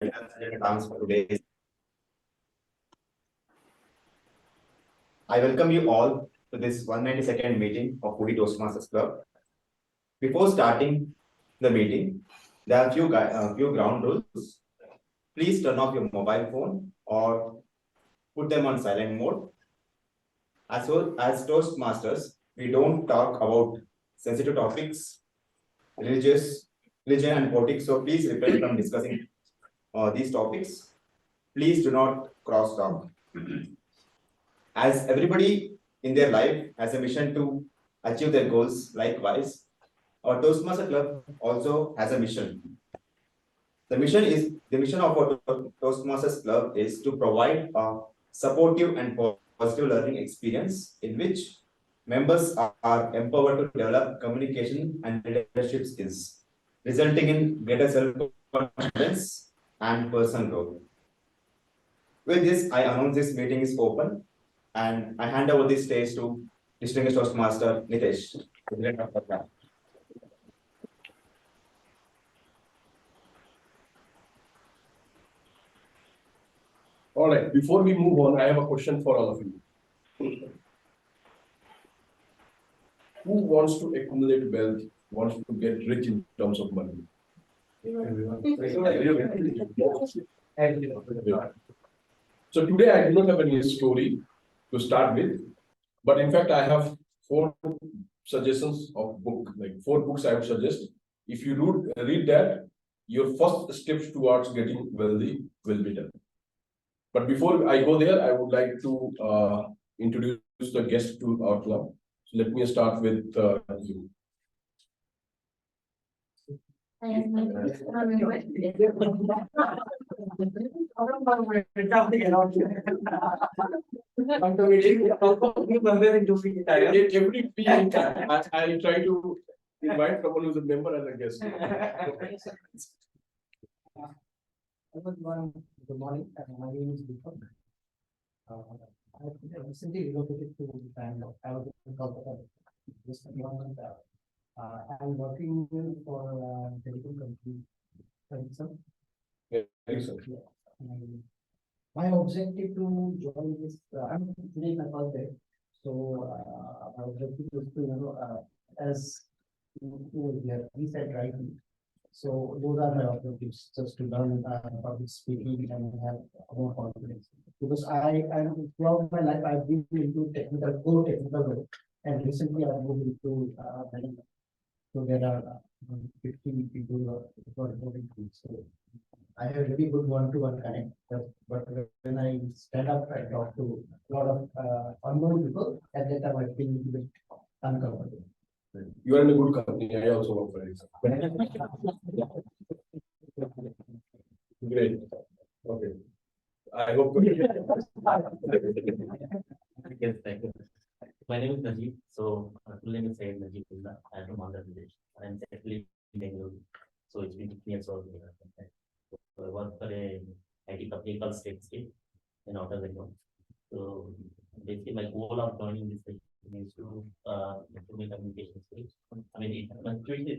Dance for today. I welcome you all to this 192nd meeting of Foodie Toastmasters Club. Before starting the meeting, there are few ground rules. Please turn off your mobile phone or put them on silent mode. As Toastmasters, we don't talk about sensitive topics, religion and politics. So please refrain from discussing these topics. Please do not cross talk. As everybody in their life has a mission to achieve their goals, likewise, our Toastmaster Club also has a mission. The mission of our Toastmasters Club is to provide a supportive and positive learning experience in which members are empowered to develop communication and leadership skills, resulting in greater self-confidence and personal growth. With this, I announce this meeting is open and I hand over this stage to Distinguished Toastmaster Nitesh. All right, before we move on, I have a question for all of you. Who wants to accumulate wealth, wants to get rich in terms of money? So today I do not have any story to start with, but in fact I have 4 suggestions of book, like 4 books I would suggest. If you read that, your first steps towards getting wealthy will be done. But before I go there, I would like to introduce the guest to our club. So let me start with you. Every meeting, I try to invite someone who's a member as a guest. Good morning. My name is Deepak. I recently relocated to Bangalore. I was in Kolkata just 1 month. I'm working for a medical company. My objective to join this, I'm today my first day. So my objective is to, as we said rightly. So those are my objectives, just to learn public speaking and have more confidence. Because throughout my life I've been into core technical work, and recently I've moved into management. So there are 50 people reporting to. So I have really good one-to-one connect. But when I stand up and talk to a lot of unknown people, at that time I feel a little bit uncomfortable. You are in a good company. I also work for it. Great. Okay. I hope. Yes, thank you. My name is Najib. So, full name is Syed Najib Ullah. I'm from Andhra Pradesh. I'm actually in Bangalore. So, it's been 15 years old. So, I work for a IT company called Statescape in Outer Bangalore. So, basically, my goal of joining this is to improve communication skills. I mean, it completely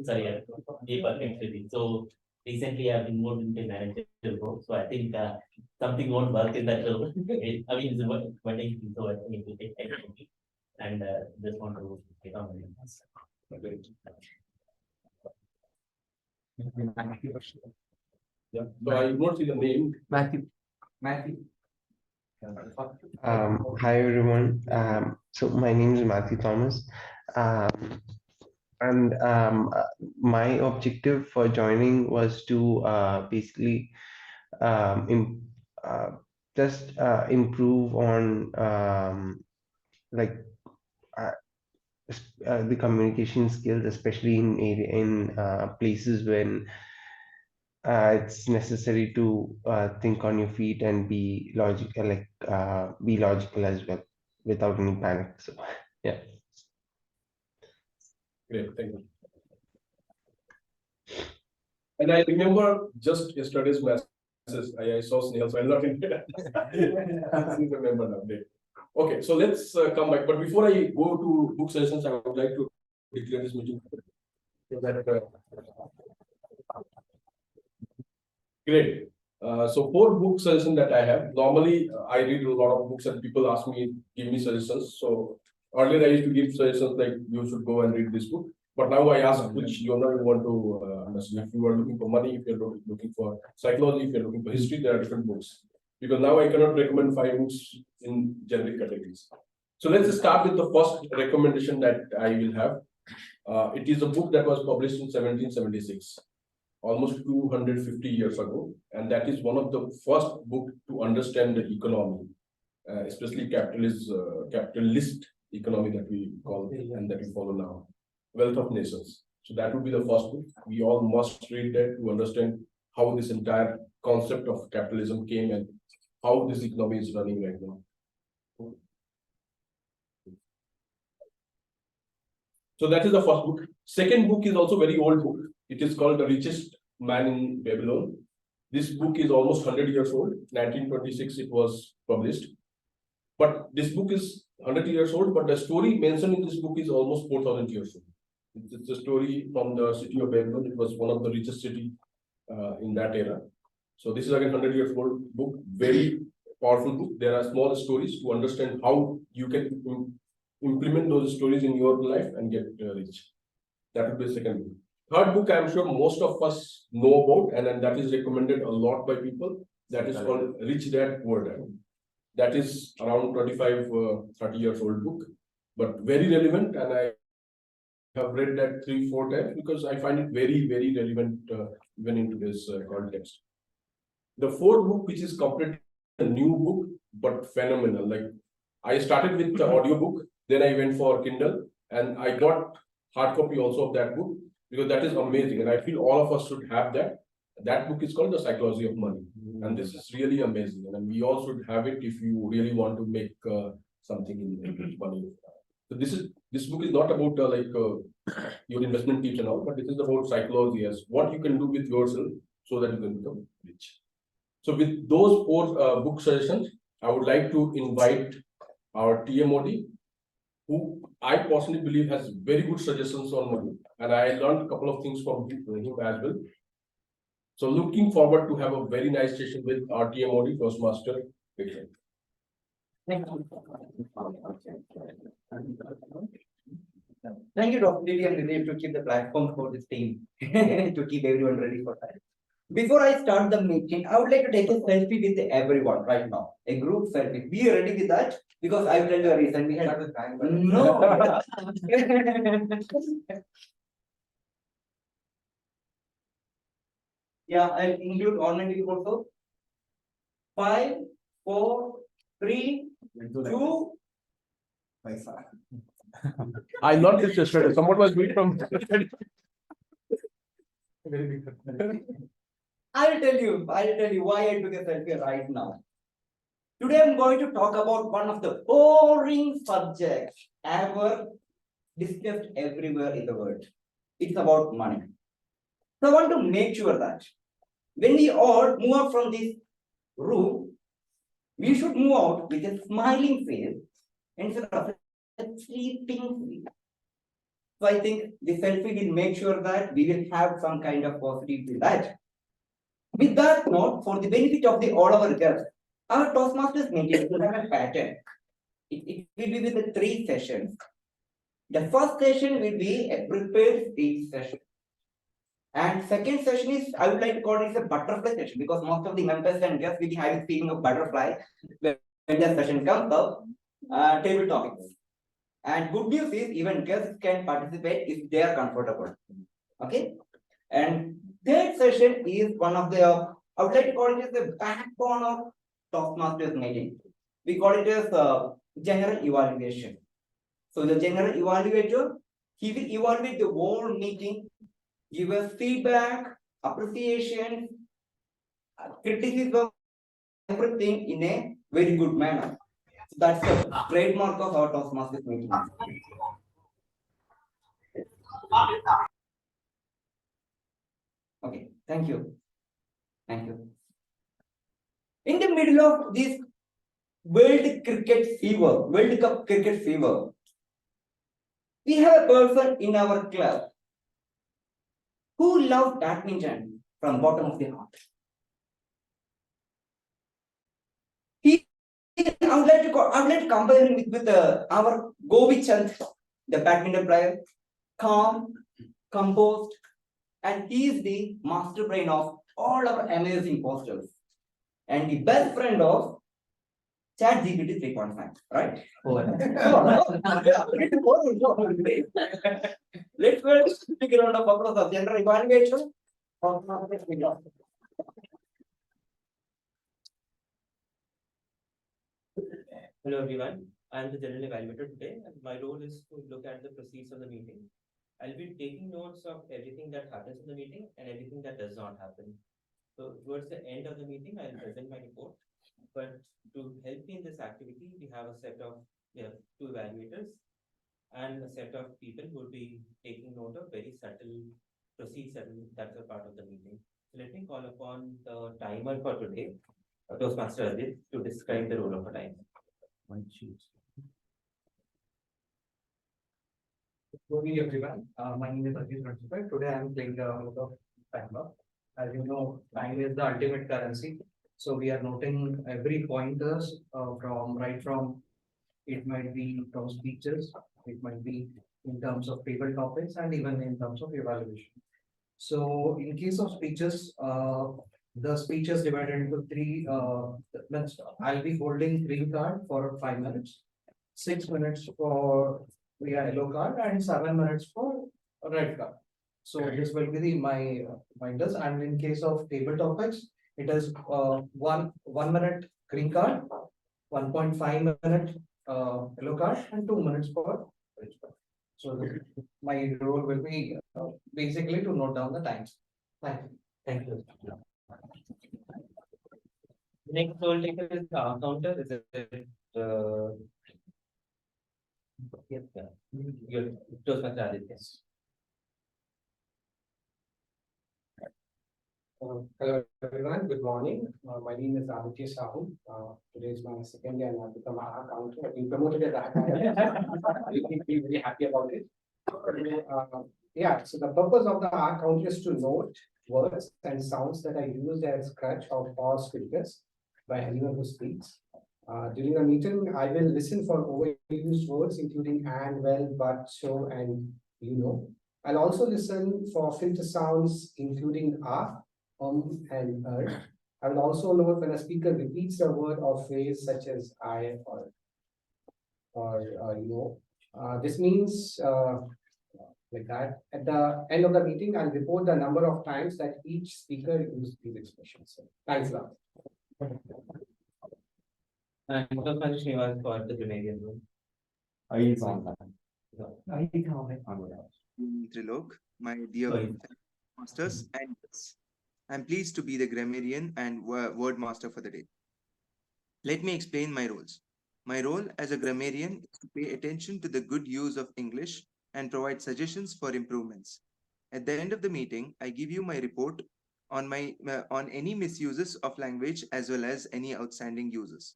sorry, deeper actually. So, recently I've been moved into managerial role. So, I think something won't work in that role. I mean, it's what I think, so I think it will take time for me. And just want to get on with it. Yeah. So I won't see the name. Matthew. Hi everyone. So my name is Matthew Thomas, and my objective for joining was to basically just improve on like the communication skills, especially in places when it's necessary to think on your feet and be logical, be logical as well, without any panic. So, yeah. Great, thank you. And I remember just yesterday's message. I saw Snehal, so I'm not in there. Since I remember now. Okay, so let's come back. But before I go to book sessions, I would like to declare this meeting. So that, Great. So 4 book suggestions that I have. Normally, I read a lot of books and people ask me, give me suggestions. So earlier I used to give suggestions like you should go and read this book. But now I ask which genre you want to understand. If you are looking for money, if you're looking for psychology, if you're looking for history, there are different books. Because now I cannot recommend 5 books in generic categories. So let's start with the first recommendation that I will have. It is a book that was published in 1776. Almost 250 years ago, and that is one of the first book to understand the economy, especially capitalist economy that we call and that we follow now, Wealth of Nations. So that would be the first book. We all must read that to understand how this entire concept of capitalism came and how this economy is running right now. So that is the first book. Second book is also very old book. It is called The Richest Man in Babylon. This book is almost 100 years old. 1926 it was published. But this book is 100 years old, but the story mentioned in this book is almost 4,000 years old. It's a story from the city of Babylon. It was one of the richest city in that era. So this is again 100 years old book, very powerful book. There are small stories to understand how you can implement those stories in your life and get rich. That would be the second book. Third book, I'm sure most of us know about, and that is recommended a lot by people. That is called Rich Dad Poor Dad. That is around 25, 30 years old book, but very relevant. And I have read that 3-4 times because I find it very, very relevant even in today's context. The fourth book, which is completely a new book, but phenomenal. Like I started with the audio book, then I went for Kindle, and I got hard copy also of that book because that is amazing. And I feel all of us should have that. That book is called The Psychology of Money. And this is really amazing. And we all should have it if you really want to make something in money. So this book is not about your investment tips and all, but this is about psychology as what you can do with yourself so that you can become rich. So with those 4 book suggestions, I would like to invite our TMOD, who I personally believe has very good suggestions on money, and I learned a couple of things from him as well. So looking forward to have a very nice session with our TMOD Toastmaster. Thank you. Thank you, Dr. Didi and Vivek, to keep the platform for this team, to keep everyone ready for that. Before I start the meeting, I would like to take a selfie with everyone right now. A group selfie. Be ready with that because I will tell you a reason. We had no. Yeah, I'll include online video also. 5, 4, 3, 2. I learned this yesterday. Someone was read from. I'll tell you why I took a selfie right now. Today I'm going to talk about one of the boring subjects ever discussed everywhere in the world. It's about money. So I want to make sure that when we all move out from this room, we should move out with a smiling face instead of a sleeping face. So I think the selfie will make sure that we will have some kind of positivity in that. With that note, for the benefit of all our guests, our Toastmasters meeting will have a pattern. It will be with the 3 sessions. The first session will be a prepared speech session. And second session is, I would like to call it a butterfly session because most of the members and guests will be having feeling of butterfly when the session comes up, table topics. And good news is even guests can participate if they are comfortable. Okay. And third session is one of the, I would like to call it as the backbone of Toastmasters meeting. We call it as general evaluation. So the general evaluator, he will evaluate the whole meeting, give us feedback, appreciation, criticism, everything in a very good manner. So that's the trademark of our Toastmasters meeting. Okay, thank you. Thank you. In the middle of this World Cup cricket fever, we have a person in our club who loves badminton from bottom of the heart. I would like to compare him with our Govi Chand, the badminton player, calm, composed, and he is the master brain of all our amazing posters and the best friend of ChatGPT 3.5, right? Let's go big round of applause of general evaluation. Hello everyone, I am the general evaluator today and my role is to look at the proceeds of the meeting. I'll be taking notes of everything that happens in the meeting and everything that does not happen. So towards the end of the meeting, I'll present my report. But to help me in this activity, we have two evaluators and a set of people who will be taking note of very subtle proceeds that are part of the meeting. So let me call upon the timer for today, Toastmaster Ajit, to describe the role of a timer. Good evening, everyone. My name is Ajit Ranjit. Today I am playing the role of timer. As you know, time is the ultimate currency. So we are noting every pointers from it might be from speeches, it might be in terms of table topics, and even in terms of evaluation. So in case of speeches, the speech is divided into three. I'll be holding green card for 5 minutes, 6 minutes for yellow card, and 7 minutes for red card. So this will be my pointers. And in case of table topics, it is 1 minute green card, 1.5 minute yellow card, and 2 minutes for red card. So my role will be basically to note down the times. Thank you. Thank you. Next role taker is the counter. Is it yes, your Toastmaster Ajit, yes. Hello everyone, good morning. My name is Aditya Sahu. Today is my second day and I've become an accountant. I've been promoted as an accountant. You feel very happy about it. Yeah, so the purpose of the account is to note words and sounds that are used as crutch or pause filters by anyone who speaks. During the meeting, I will listen for overused words including and, well, but, so, and you know. I'll also listen for filter sounds including and I will also note when a speaker repeats a word or phrase such as I or you know. This means like that. At the end of the meeting, I'll report the number of times that each speaker used these expressions. So, thanks a lot. And Toastmaster Srinivas for the grammarian role. Trilok, my dear masters and guests. I'm pleased to be the grammarian and word master for the day. Let me explain my roles. My role as a grammarian is to pay attention to the good use of English and provide suggestions for improvements. At the end of the meeting, I give you my report on any misuses of language as well as any outstanding uses.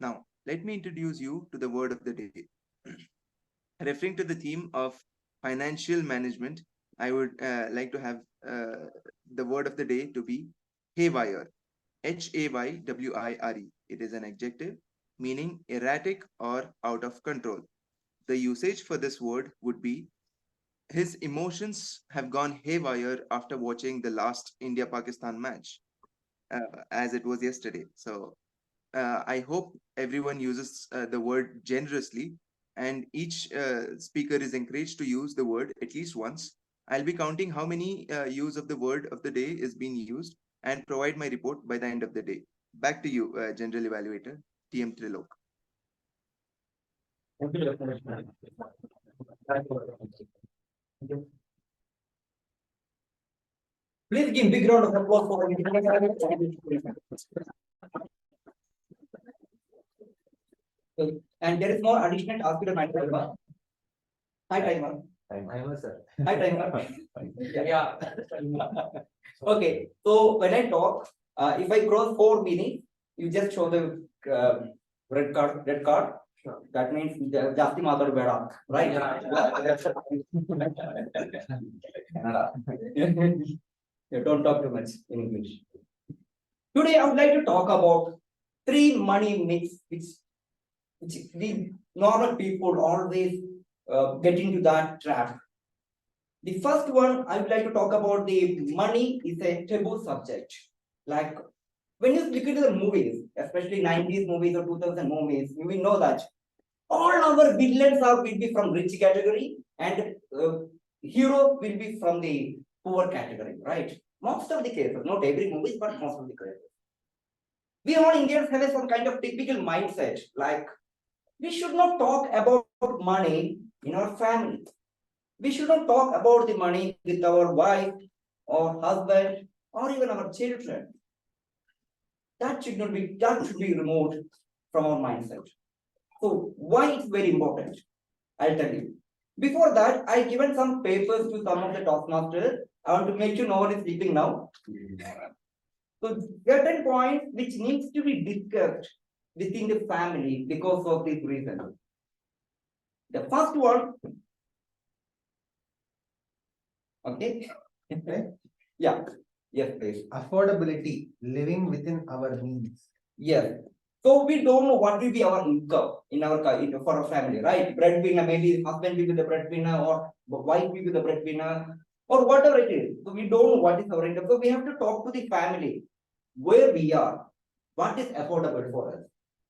Now, let me introduce you to the word of the day. Referring to the theme of financial management, I would like to have the word of the day to be haywire, Haywire. It is an adjective meaning erratic or out of control. The usage for this word would be his emotions have gone haywire after watching the last India-Pakistan match, as it was yesterday. So I hope everyone uses the word generously and each speaker is encouraged to use the word at least once. I'll be counting how many use of the word of the day is being used and provide my report by the end of the day. Back to you, General Evaluator, TM Trilok. Thank you. Please give big round of applause for and there is more additional task to the timer. Hi timer. Timer, sir. Hi timer. Yeah. Okay, so when I talk, if I cross 4 minutes, you just show the red card. Sure. That means Jasti Matar Beda, right? Yeah, don't talk too much in English. Today I would like to talk about 3 money myths which which we normal people always get into that trap. The first one, I would like to talk about the money is a taboo subject. Like when you look at the movies, especially 90s movies or 2000 movies, you will know that all our villains will be from rich category and hero will be from the poor category, right? Most of the cases, not every movie, but most of the cases. We all Indians have some kind of typical mindset, like we should not talk about money in our family. We should not talk about the money with our wife or husband or even our children. That should be removed from our mindset. So why it's very important? I'll tell you. Before that, I given some papers to some of the Toastmasters. I want to make sure no one is sleeping now. So certain points which needs to be discussed within the family because of this reason. The first one, okay, yeah, yes, please, Affordability, living within our means. yes. So we don't know what will be our income in our for our family, right? Breadwinner, maybe husband will be the breadwinner or wife will be the breadwinner or whatever it is. So we don't know what is our income. So we have to talk to the family where we are, what is affordable for us,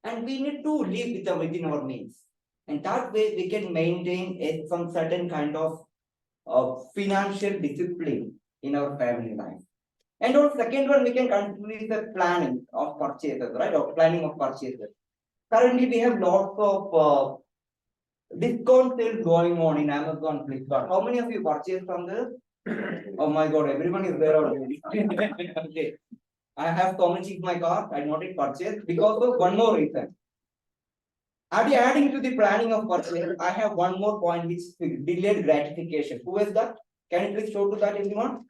and we need to live within our means. And that way we can maintain some certain kind of financial discipline in our family life. And on second one, we can continue the planning of purchases, right? Or planning of purchases. Currently, we have lots of discount sales going on in Amazon, Flipkart. How many of you purchased from this? Oh my God, everyone is there already. Okay. I have so much in my cart, I not yet purchased because of one more reason. Adding to the planning of purchase, I have one more point which is delayed gratification. Who is that? Can you please show to that everyone?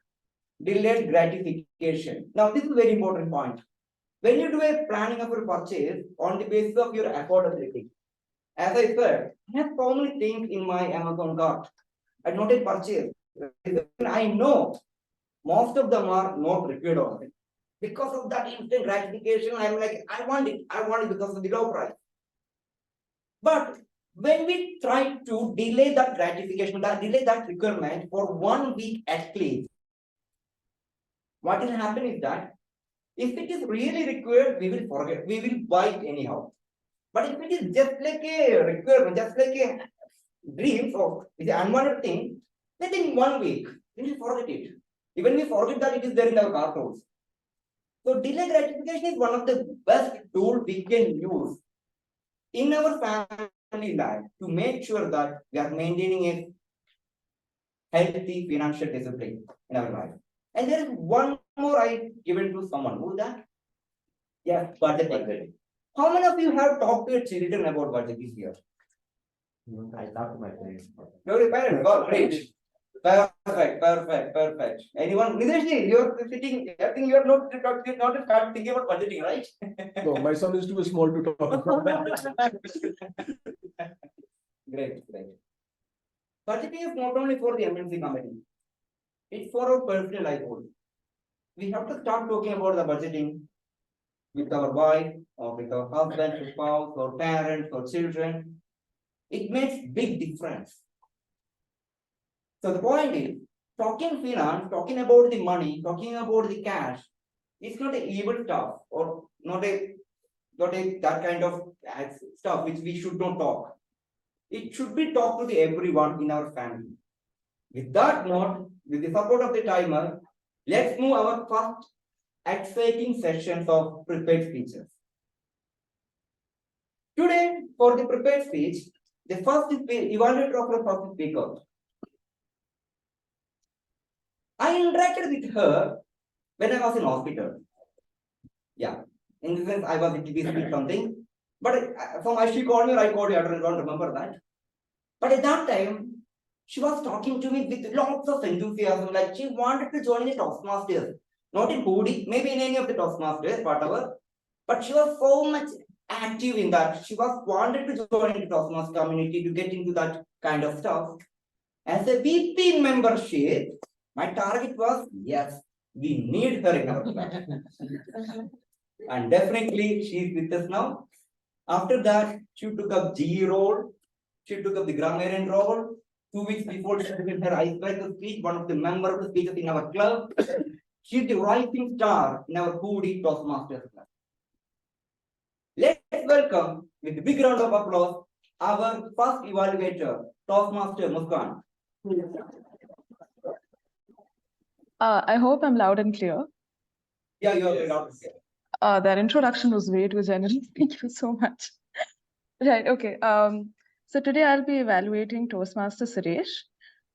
Delayed gratification. Now, this is a very important point. When you do a planning of your purchase on the basis of your affordability, as I said, I have so many things in my Amazon cart. I not yet purchased. I know most of them are not required of it. Because of that instant gratification, I'm like, I want it because of the low price. But when we try to delay that gratification, delay that requirement for 1 week at least, what will happen is that if it is really required, we will forget, we will buy it anyhow. But if it is just like a requirement, just like a dream or it's an unwanted thing, then in 1 week, we will forget it. Even we forget that it is there in our cart also. So delay gratification is one of the best tools we can use in our family life to make sure that we are maintaining a healthy financial discipline in our life. And there is one more I given to someone. Who is that? Yes, budgeting. How many of you have talked to your children about budgeting here? I talk to my parents. Your parents, oh, great. Perfect. Anyone? Nideshji, you're sitting, I think you're not thinking about budgeting, right? No, my son is too small to talk about. Great. Budgeting is not only for the MNC company, it's for our personal life also. We have to start talking about the budgeting with our wife or with our husband, spouse, or parents, or children. It makes big difference. So the point is, talking finance, talking about the money, talking about the cash, it's not a evil stuff or not a that kind of stuff which we should not talk. It should be talked to everyone in our family. With that note, with the support of the timer, let's move our first exciting sessions of prepared speeches. Today, for the prepared speech, the first evaluator of the first speaker. I interacted with her when I was in hospital. Yeah, in the sense I was in something, but from she called me or I called you, I don't remember that. But at that time, she was talking to me with lots of enthusiasm, like she wanted to join the Toastmasters, not in Hoodie, maybe in any of the Toastmasters, whatever. But she was so much active in that. She was wanted to join the Toastmasters community to get into that kind of stuff. As a VP membership, my target was, yes, we need her in our club. And definitely she is with us now. After that, she took up GE role. She took up the grammarian role. 2 weeks before she did her icebreaker speech, one of the memorable speeches in our club. She's the rising star in our Foodie Toastmasters club. Let's welcome with a big round of applause our first evaluator, Toastmaster Muskan. I hope I'm loud and clear. Yeah, you're loud. That introduction was way too generous. Thank you so much. Right, okay. So today I'll be evaluating Toastmaster Suresh.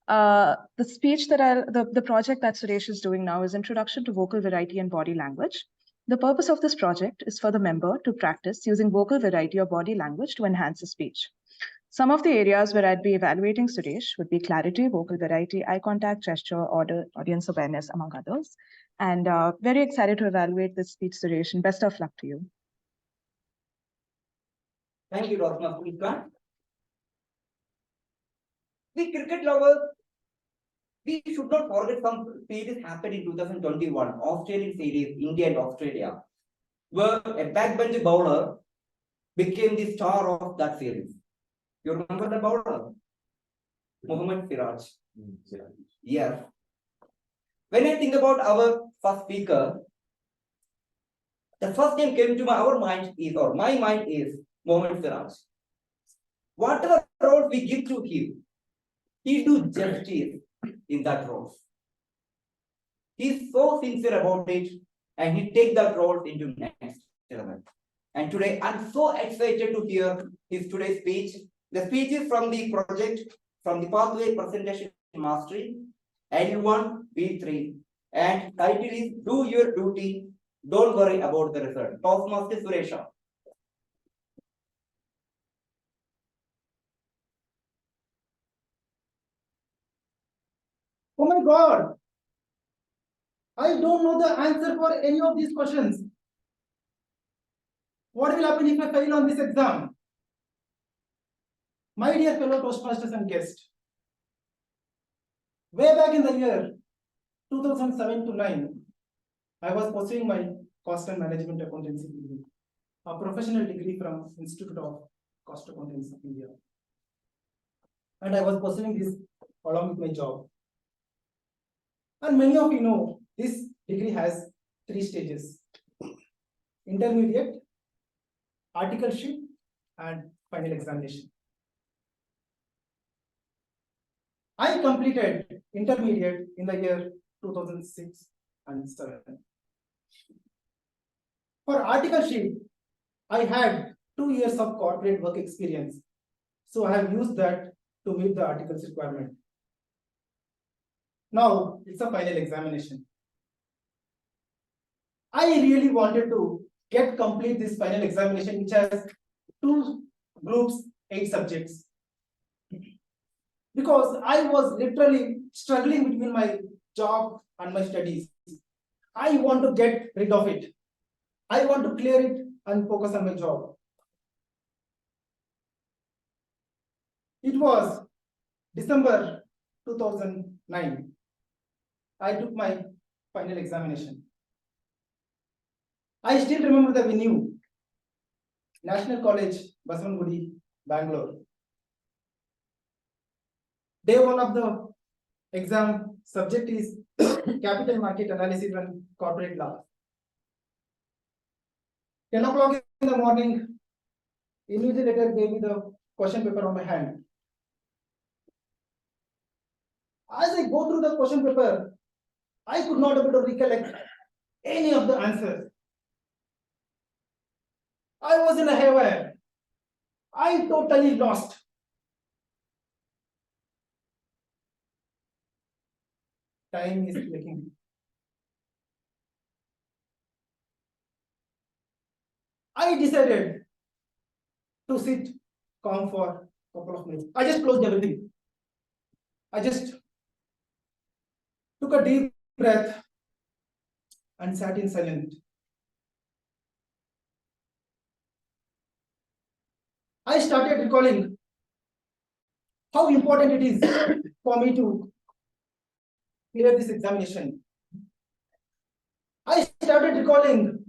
The speech that the project that Suresh is doing now is Introduction to Vocal Variety and Body Language. The purpose of this project is for the member to practice using vocal variety or body language to enhance the speech. Some of the areas where I'd be evaluating Suresh would be clarity, vocal variety, eye contact, gesture, order, audience awareness, among others. And very excited to evaluate this speech, Suresh, and best of luck to you. Thank you, Toastmaster Muskan. The cricket lovers, we should not forget some series happened in 2021, Australian series, India and Australia, where a backbench bowler became the star of that series. You remember the bowler? Mohammad Siraj. Yes. When I think about our first speaker, the first name came to our mind is, or my mind is, Mohammad Siraj. Whatever role we give to him, he do justice in that role. He's so sincere about it, and he take that role into next level. And today, I'm so excited to hear his today's speech. The speech is from the project, from the Pathway Presentation Mastery, L1, B3, and title is Do Your Duty, Don't Worry About the Result. Toastmaster Suresha. Oh my God! I don't know the answer for any of these questions. What will happen if I fail on this exam? My dear fellow Toastmasters and guests, way back in the year 2007 to 9, I was pursuing my cost and management accountancy degree, a professional degree from Institute of Cost Accountants of India. And I was pursuing this along with my job. And many of you know this degree has 3 stages: intermediate, articleship, and final examination. I completed intermediate in the year 2006 and 7. For articleship, I had 2 years of corporate work experience, so I have used that to meet the articles requirement. Now it's a final examination. I really wanted to complete this final examination, which has 2 groups, 8 subjects. Because I was literally struggling between my job and my studies. I want to get rid of it. I want to clear it and focus on my job. It was December 2009. I took my final examination. I still remember the venue, National College, Basavangudi, Bangalore. Day 1 of the exam subject is capital market analysis and corporate law. 10 o'clock in the morning, invigilator gave me the question paper on my hand. As I go through the question paper, I could not able to recollect any of the answers. I was in a haywire. I totally lost. Time is clicking. I decided to sit calm for a couple of minutes. I just closed everything. I just took a deep breath and sat in silence. I started recalling how important it is for me to clear this examination. I started recalling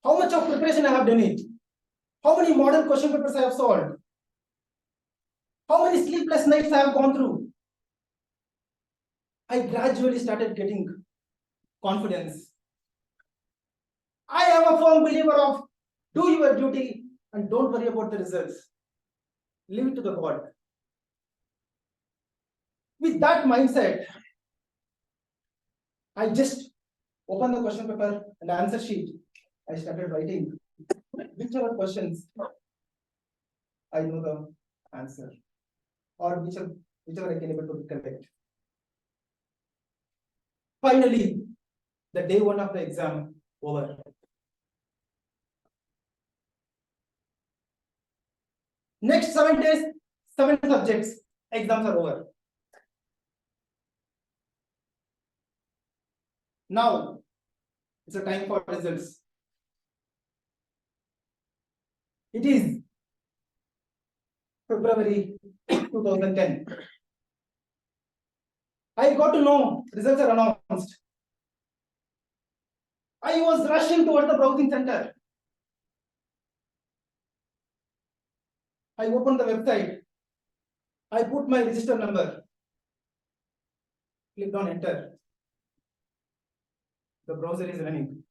how much of preparation I have done it. How many model question papers I have solved? How many sleepless nights I have gone through? I gradually started getting confidence. I am a firm believer of do your duty and don't worry about the results. Leave it to the God. With that mindset, I just opened the question paper and answer sheet. I started writing whichever questions I know the answer or whichever I can able to correct. Finally, the day one of the exam over. Next 7 days, 7 subjects, exams are over. Now, it's a time for results. It is February 2010. I got to know results are announced. I was rushing towards the browsing center. I opened the website. I put my register number. Clicked on enter. The browser is running.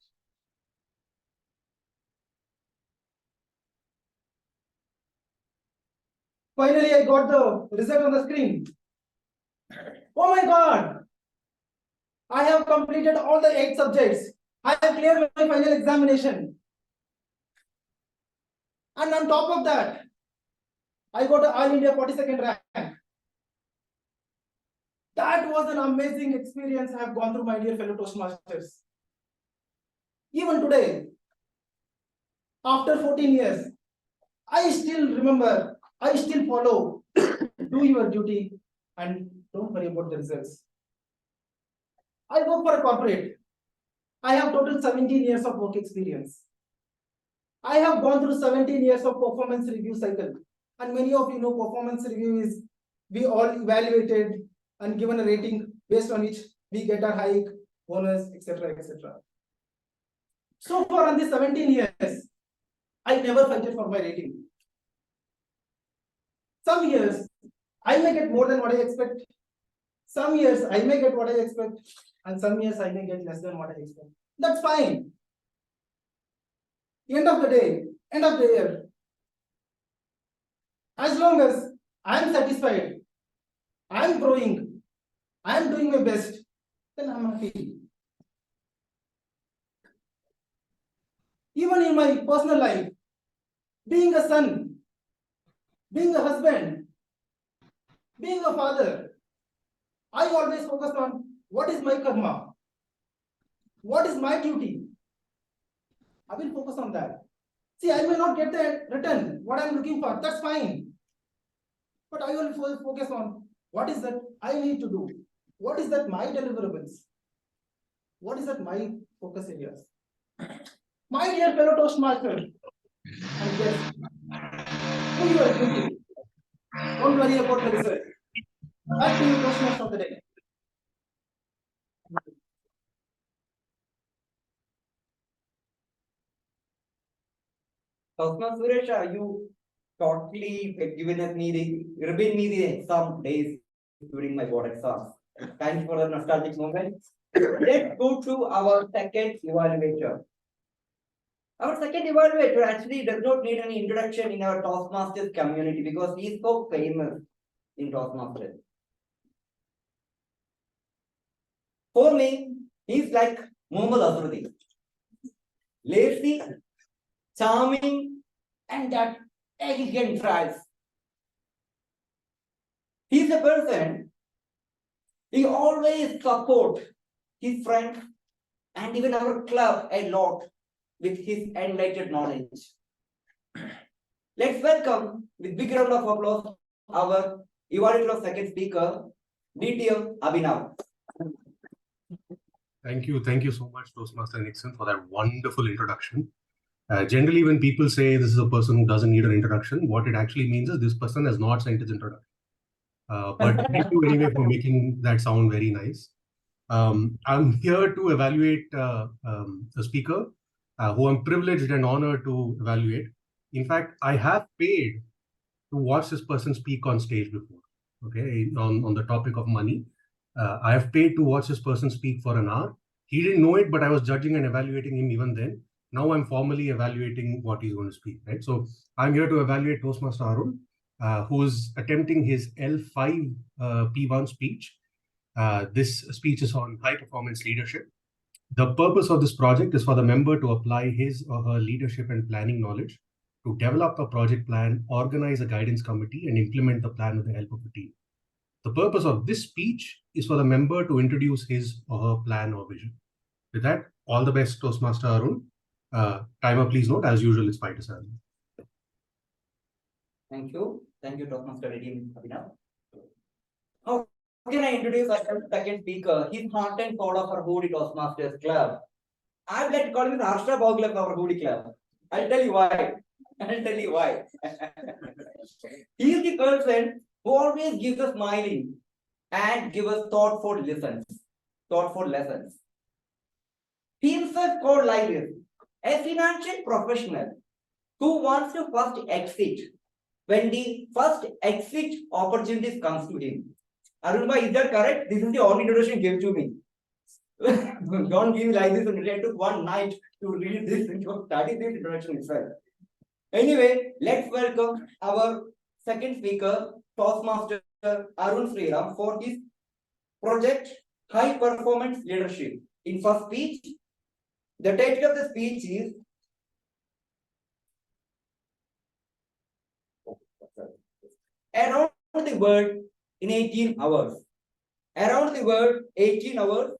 Finally, I got the result on the screen. Oh my God! I have completed all the 8 subjects. I have cleared my final examination. And on top of that, I got an All India 42nd rank. That was an amazing experience I have gone through, my dear fellow Toastmasters. Even today, after 14 years, I still remember, I still follow, do your duty and don't worry about the results. I work for a corporate. I have total 17 years of work experience. I have gone through 17 years of performance review cycle. And many of you know performance review is we all evaluated and given a rating based on which we get a hike, bonus, etc. etc. So far on these 17 years, I never fighted for my rating. Some years I may get more than what I expect. Some years I may get what I expect, and some years I may get less than what I expect. That's fine. End of the day, end of the year, as long as I'm satisfied, I'm growing, I'm doing my best, then I'm happy. Even in my personal life, being a son, being a husband, being a father, I always focus on what is my karma, what is my duty. I will focus on that. See, I may not get the return, what I'm looking for, that's fine. But I will focus on what is that I need to do, what is that my deliverables, what is that my focus areas. My dear fellow Toastmaster, and yes, do your duty. Don't worry about the result. Back to you, Toastmaster of the day. Toastmaster Suresh, you totally given me the exam days during my board exams. Thanks for the nostalgic moment. Let's go to our second evaluator. Our second evaluator actually does not need any introduction in our Toastmasters community because he is so famous in Toastmasters. For me, he's like Muhammad Azharuddin. Lazy, charming, and that elegant drive. He's a person, he always support his friends and even our club a lot with his enlightened knowledge. Let's welcome with big round of applause our evaluator of second speaker, DTM Abhinav. Thank you so much, Toastmaster Nixon, for that wonderful introduction. Generally, when people say this is a person who doesn't need an introduction, what it actually means is this person has not sent his introduction. But thank you anyway for making that sound very nice. I'm here to evaluate a speaker who I'm privileged and honored to evaluate. In fact, I have paid to watch this person speak on stage before. Okay, on the topic of money, I have paid to watch this person speak for an hour. He didn't know it, but I was judging and evaluating him even then. Now I'm formally evaluating what he's going to speak, right? So I'm here to evaluate Toastmaster Arun, who is attempting his L5 P1 speech. This speech is on high performance leadership. The purpose of this project is for the member to apply his or her leadership and planning knowledge to develop a project plan, organize a guidance committee, and implement the plan with the help of a team. The purpose of this speech is for the member to introduce his or her plan or vision. With that, all the best, Toastmaster Arun. Timer, please note, as usual, it's 5 to 7. Thank you. Thank you, Toastmaster Redeem Abhinav. How can I introduce our second speaker? He's heart and soul of our Hoodie Toastmasters Club. I'd like to call him the Ashra Bogla of our Hoodie Club. I'll tell you why. He's the person who always gives us smiling and gives us thoughtful lessons. He himself called like this: a financial professional who wants to first exit when the first exit opportunities comes to him. Arunbhai, is that correct? This is the only introduction you gave to me. Don't give me like this. I took one night to read this, study this introduction itself. Anyway, let's welcome our second speaker, Toastmaster Arun Sriram, for his project High Performance Leadership. In first speech, the title of the speech is Around the World in 18 Hours. Around the World, 18 hours.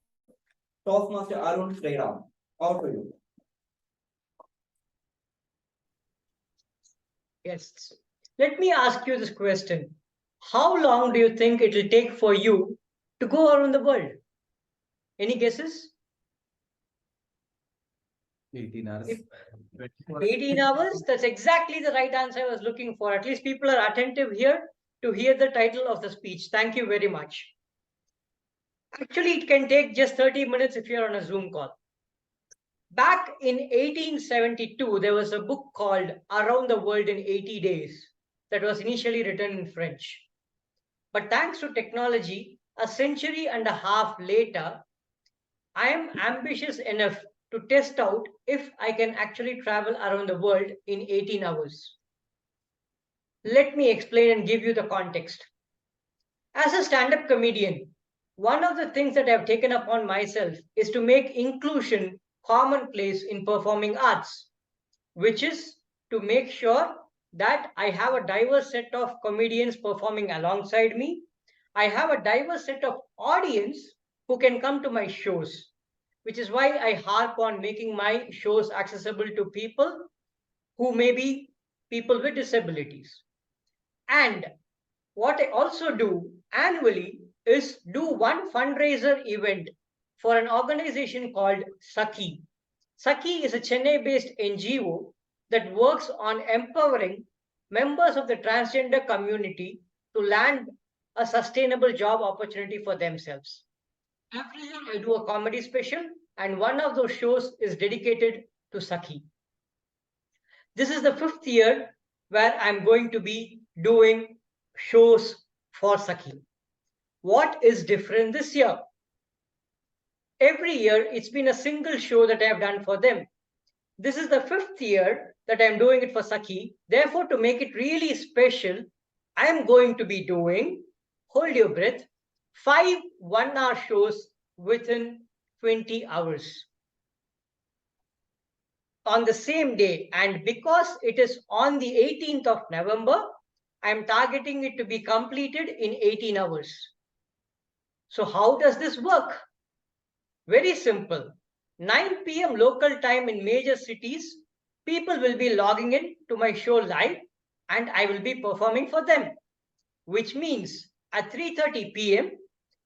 Toastmaster Arun Sriram. Over to you. Yes. Let me ask you this question. How long do you think it will take for you to go around the world? Any guesses? 18 hours. 18 hours? That's exactly the right answer I was looking for. At least people are attentive here to hear the title of the speech. Thank you very much. Actually, it can take just 30 minutes if you're on a Zoom call. Back in 1872, there was a book called Around the World in 80 Days that was initially written in French. But thanks to technology, a century and a half later, I am ambitious enough to test out if I can actually travel around the world in 18 hours. Let me explain and give you the context. As a stand-up comedian, one of the things that I've taken upon myself is to make inclusion commonplace in performing arts, which is to make sure that I have a diverse set of comedians performing alongside me. I have a diverse set of audience who can come to my shows, which is why I harp on making my shows accessible to people who may be people with disabilities. And what I also do annually is do one fundraiser event for an organization called Sakhi. Sakhi is a Chennai-based NGO that works on empowering members of the transgender community to land a sustainable job opportunity for themselves. Every year I do a comedy special, and one of those shows is dedicated to Sakhi. This is the 5th year where I'm going to be doing shows for Sakhi. What is different this year? Every year, it's been a single show that I have done for them. This is the 5th year that I'm doing it for Sakhi. Therefore, to make it really special, I am going to be doing, hold your breath, 5 one-hour shows within 20 hours. On the same day, and because it is on the 18th of November, I'm targeting it to be completed in 18 hours. So how does this work? Very simple. 9 p.m. local time in major cities, people will be logging in to my show live and I will be performing for them. Which means at 3:30 p.m.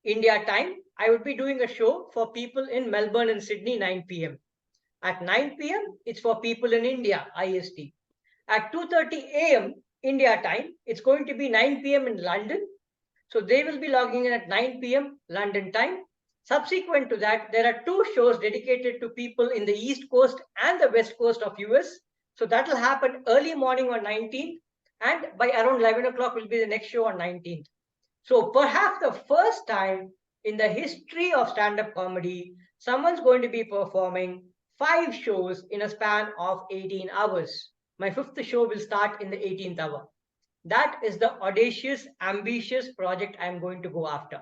India time, I would be doing a show for people in Melbourne and Sydney 9 p.m. At 9 p.m., it's for people in India, IST. At 2:30 a.m. India time, it's going to be 9 p.m. in London. So they will be logging in at 9 p.m. London time. Subsequent to that, there are 2 shows dedicated to people in the East Coast and the West Coast of US, So that will happen early morning on 19th, and by around 11 o'clock will be the next show on 19th. So perhaps the first time in the history of stand-up comedy, someone's going to be performing 5 shows in a span of 18 hours. My 5th show will start in the 18th hour. That is the audacious, ambitious project I'm going to go after.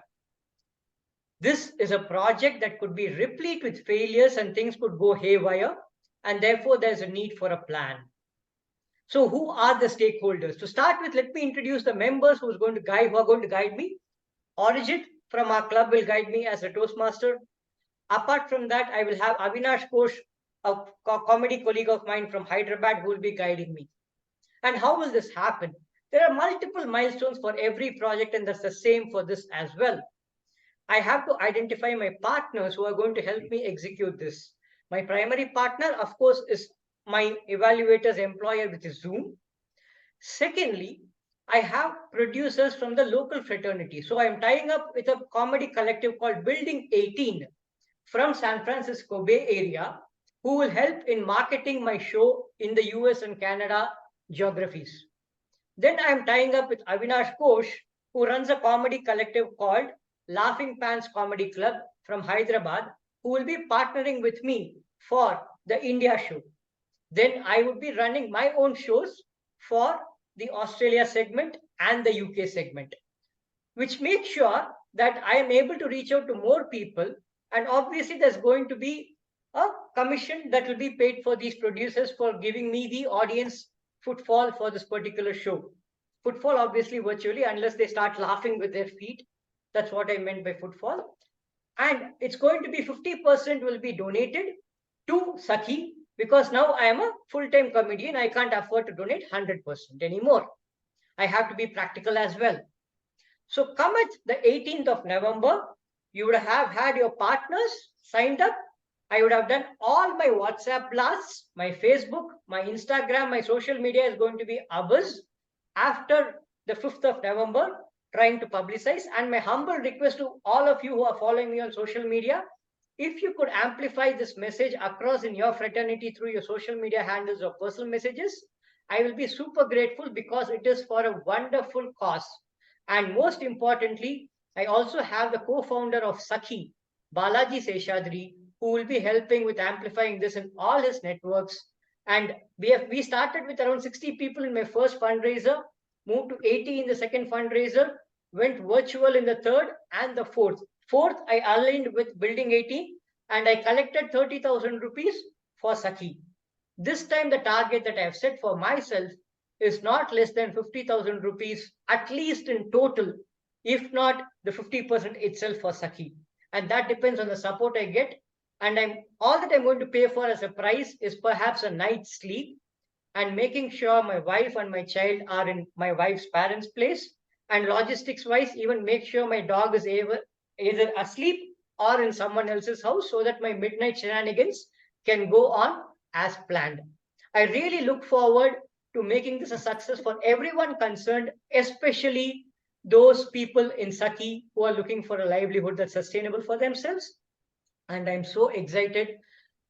This is a project that could be replete with failures and things could go haywire, and therefore there's a need for a plan. So who are the stakeholders? To start with, let me introduce the members who are going to guide me. Arijit from our club will guide me as a Toastmaster. Apart from that, I will have Avinash Ghosh, a comedy colleague of mine from Hyderabad, who will be guiding me. And how will this happen? There are multiple milestones for every project, and that's the same for this as well. I have to identify my partners who are going to help me execute this. My primary partner, of course, is my evaluator's employer, which is Zoom. Secondly, I have producers from the local fraternity. So I'm tying up with a comedy collective called Building 18 from San Francisco Bay Area, who will help in marketing my show in the US and Canada geographies. Then I'm tying up with Avinash Ghosh, who runs a comedy collective called Laughing Pants Comedy Club from Hyderabad, who will be partnering with me for the India show. Then I would be running my own shows for the Australia segment and the UK segment, which makes sure that I am able to reach out to more people. And obviously, there's going to be a commission that will be paid for these producers for giving me the audience footfall for this particular show. Footfall, obviously, virtually, unless they start laughing with their feet. That's what I meant by footfall. And it's going to be 50% will be donated to Sakhi, because now I am a full-time comedian. I can't afford to donate 100% anymore. I have to be practical as well. So come at the 18th of November, you would have had your partners signed up. I would have done all my WhatsApp blasts, my Facebook, my Instagram, my social media is going to be abuzz after the 5th of November, trying to publicize. And my humble request to all of you who are following me on social media, if you could amplify this message across in your fraternity through your social media handles or personal messages, I will be super grateful, because it is for a wonderful cause. And most importantly, I also have the co-founder of Sakhi, Balaji Seshadri, who will be helping with amplifying this in all his networks. And we started with around 60 people in my first fundraiser, moved to 80 in the second fundraiser, went virtual in the third and the fourth. Fourth, I aligned with Building 18 and I collected 30,000 rupees for Sakhi. This time, the target that I have set for myself is not less than 50,000 rupees, at least in total, if not the 50% itself for Sakhi. And that depends on the support I get. And all that I'm going to pay for as a price is perhaps a night's sleep and making sure my wife and my child are in my wife's parents' place. And logistics wise, even make sure my dog is either asleep or in someone else's house, so that my midnight shenanigans can go on as planned. I really look forward to making this a success for everyone concerned, especially those people in Sakhi who are looking for a livelihood that's sustainable for themselves. And I'm so excited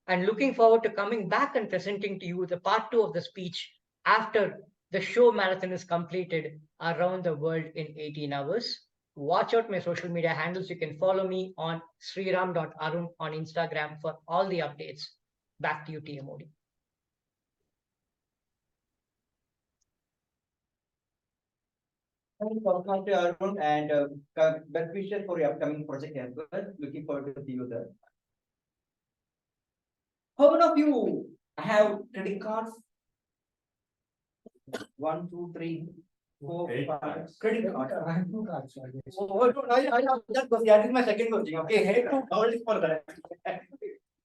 and looking forward to coming back and presenting to you the part 2 of the speech after the show marathon is completed around the world in 18 hours. Watch out my social media handles. You can follow me on sriram.arun on Instagram for all the updates. Back to you, TMOD. Thank you so much, Arun, and best wishes for your upcoming project as well. Looking forward to see you there. How many of you have credit cards? 1, 2, 3, 4, 5. Credit cards. I have no cards, I guess. I have that question. That is my second question. Okay, hey, hold it for that.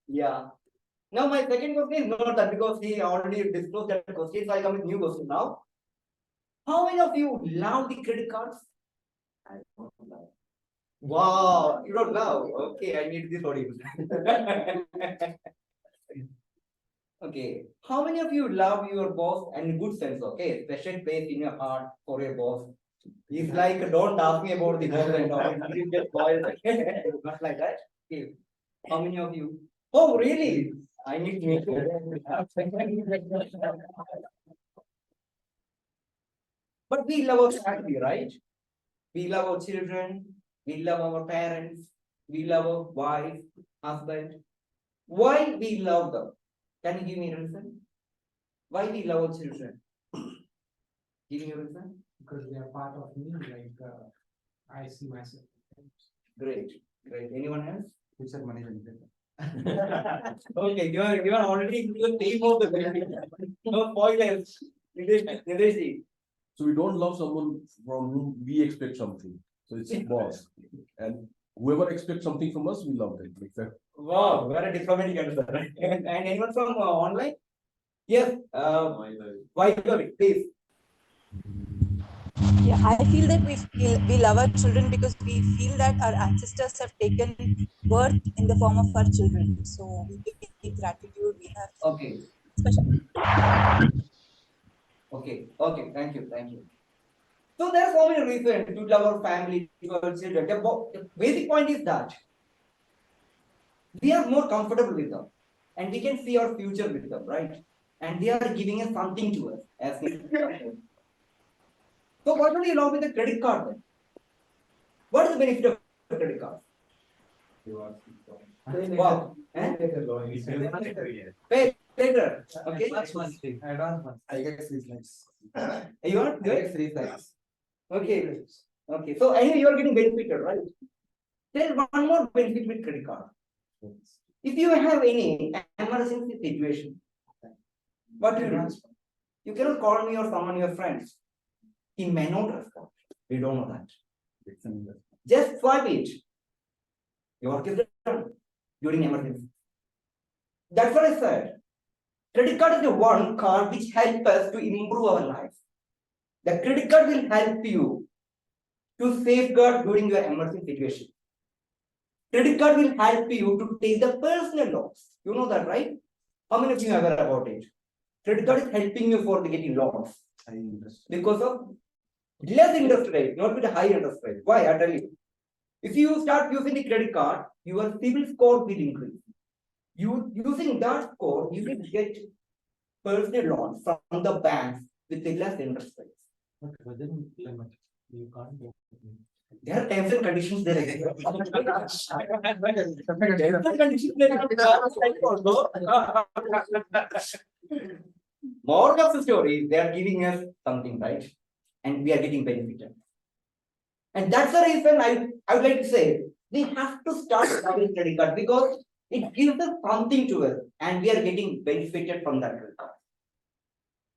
Yeah. Now my second question is not that, because he already disclosed that question. So I come with new question now. How many of you love the credit cards? I don't love. Wow, you don't love. Okay, I need this audience. Okay, how many of you love your boss and in good sense? Okay, special place in your heart for your boss. He's like, don't ask me about the boss and all. You just boys. Not like that. Okay. How many of you? Oh, really? I need to make But we love our family, right? We love our children, we love our parents, we love our wife, husband. Why we love them? Can you give me a reason? Why we love our children? Give me a reason. Because they are part of me, like, I see myself. Great, great. Anyone else? Who said money is important? Okay, you are already into the theme of the video. No spoilers. Nidesh, So we don't love someone from whom we expect something. So it's a boss. And whoever expects something from us, we love them. Like that. wow, very diplomatic answer. And anyone from online? Yes. Why love it? Please. Yeah, I feel that we love our children because we feel that our ancestors have taken birth in the form of our children. So we take gratitude. We have Okay. special. Okay. Okay. Thank you. Thank you. So there are so many reasons to love our family, to our children. The basic point is that we are more comfortable with them, and we can see our future with them, right? And they are giving us something to us as we. So what do you love with a credit card then? What is the benefit of a credit card? Wow. Pay later. Okay. I get 3 cents. You are good? 3 cents. Okay. Okay. So anyway, you are getting benefited, right? There is one more benefit with credit card. If you have any emergency situation, what do you do? You cannot call me or someone, your friends. He may not respond. We don't know that. Just swipe it. Your work is done during emergency. That's what I said. Credit card is the one card which helps us to improve our life. The credit card will help you to safeguard during your emergency situation. Credit card will help you to take the personal loans. You know that, right? How many of you are aware about it? Credit card is helping you for getting loans. Because of less interest rate, not with a high interest rate. Why? I tell you. If you start using the credit card, your CIBIL score will increase. You using that score, you will get personal loans from the banks with the less interest rates. You can't get. There are terms and conditions there. More of the story, they are giving us something, right? And we are getting benefited. And that's the reason I would like to say we have to start having credit card because it gives us something to us and we are getting benefited from that credit card.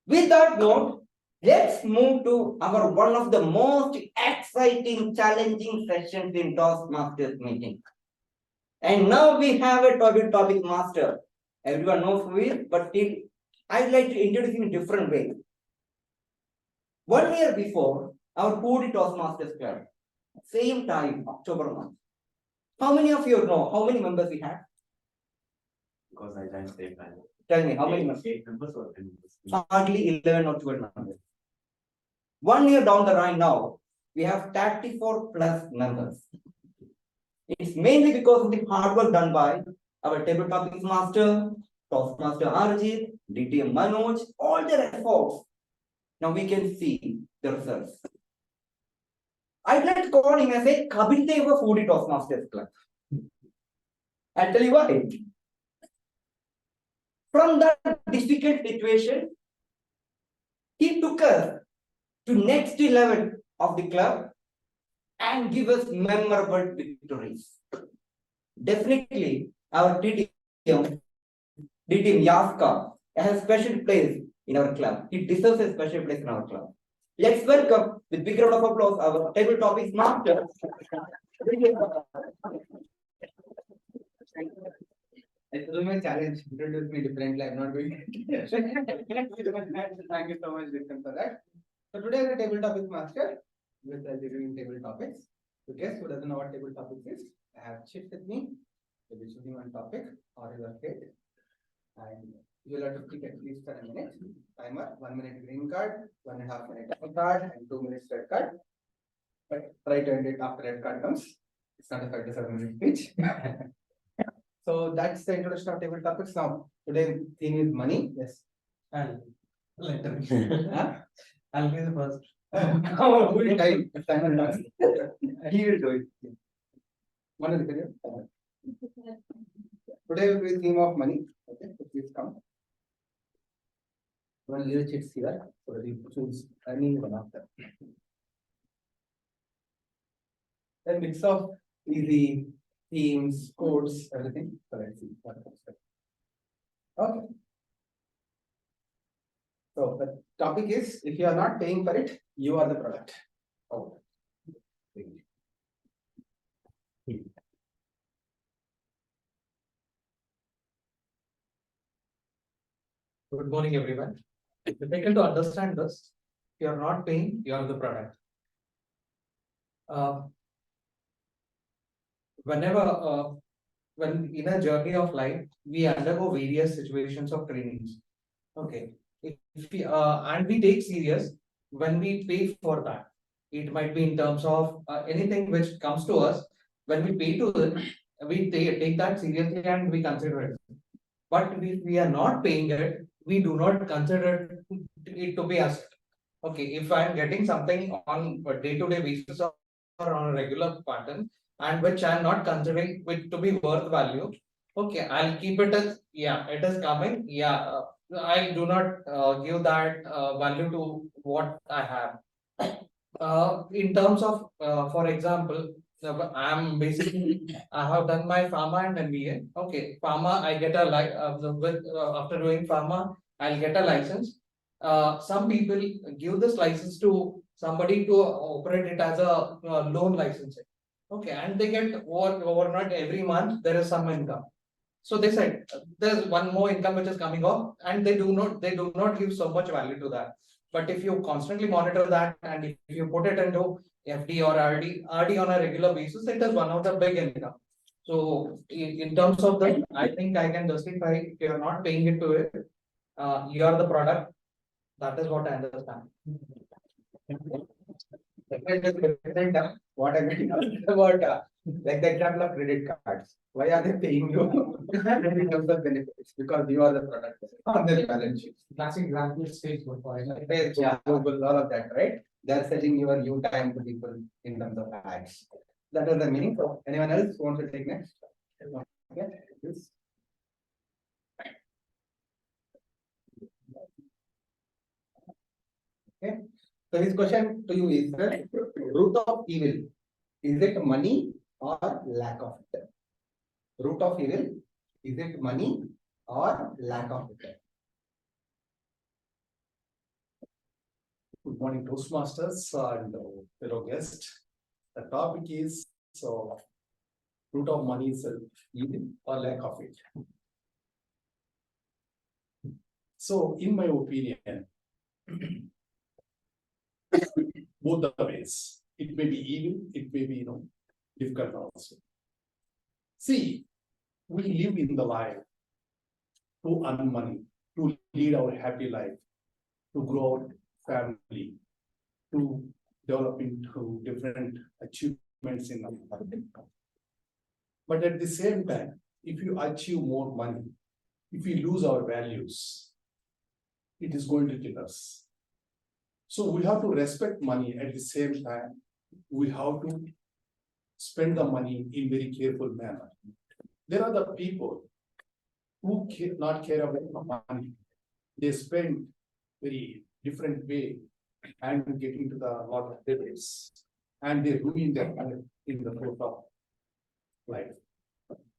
With that note, let's move to our one of the most exciting, challenging sessions in Toastmasters meeting. And now we have a topic master. Everyone knows who he is, but still, I'd like to introduce him in a different way. 1 year before, our Puri Toastmasters Club, same time, October month. How many of you know how many members we have? Because I joined same time. Tell me, how many members? 8 members or 10 members? Hardly 11 or 12 members. 1 year down the line now, we have 34 plus members. It's mainly because of the hard work done by our table topics master, Toastmaster Arjit, DTM Manoj, all their efforts. Now we can see the results. I'd like to call him as a Kapil Deva Foodie Toastmasters Club. I'll tell you why. From that difficult situation, he took us to next level of the club and give us memorable victories. Definitely, our DTM Yaska has a special place in our club. He deserves a special place in our club. Let's welcome with big round of applause our table topics master. It was my challenge. Introduce me differently. I'm not going to. Thank you so much, Vikram, for that. So today is a table topics master with reviewing table topics. So guess who doesn't know what table topics is? I have Chip with me. We'll be choosing one topic or your fate. And you'll have to click at least for a minute. Timer, 1 minute green card, 1.5 minute yellow card, and 2 minutes red card. But try to end it after red card comes. It's not a 5 to 7 minute speech. So that's the introduction of table topics. Now, today's theme is money. Yes. And later. Huh? I'll be the first. Oh, who will time? Time will pass. He will do it. One of the Today will be the theme of money. Okay, so please come. One little chits here, so that you choose any one of them. A mix of easy themes, codes, everything. So let's see what comes first. Okay. So the topic is, if you are not paying for it, you are the product. Oh. Good morning, everyone. Difficult to understand this. If you are not paying, you are the product. When in a journey of life, we undergo various situations of trainings. Okay. If we, and we take serious when we pay for that. It might be in terms of anything which comes to us. When we pay to it, we take that seriously and we consider it. But if we are not paying it, we do not consider it to be asset. Okay, if I am getting something on a day-to-day basis or on a regular pattern, and which I am not considering it to be worth value, okay, I'll keep it as, yeah, it is coming, yeah, I do not give that value to what I have. In terms of, for example, I'm basically, I have done my pharma and MBA. Okay, pharma, I get a after doing pharma, I'll get a license. Some people give this license to somebody to operate it as a loan licensing. Okay, and they get overnight every month there is some income. So they said there's one more income which is coming off, and they do not give so much value to that. But if you constantly monitor that, and if you put it into FD or RD on a regular basis, it is one of the big income. So in terms of that, I think I can justify if you are not paying it to it, you are the product. That is what I understand. What I mean about like the example of credit cards. Why are they paying you in terms of benefits? Because you are the product on their balance sheet. Classic example is Facebook. Google, all of that, right? They are selling your new time to people in terms of ads. That is the meaning. So anyone else wants to take next? Okay, yes. Okay. So his question to you is the root of evil. Is it money or lack of it? Root of evil, is it money or lack of it? Good morning, Toastmasters and fellow guests. The topic is root of money is evil or lack of it. So, in my opinion, both the ways. It may be evil, it may be difficult also. See, we live in the life to earn money, to lead our happy life, to grow our family, to develop into different achievements in our life. But at the same time, if you achieve more money, if we lose our values, it is going to kill us. So we have to respect money. At the same time, we have to spend the money in very careful manner. There are the people who not care about money. They spend very different way and get into the lot of debts, and they ruin their life in the course of life.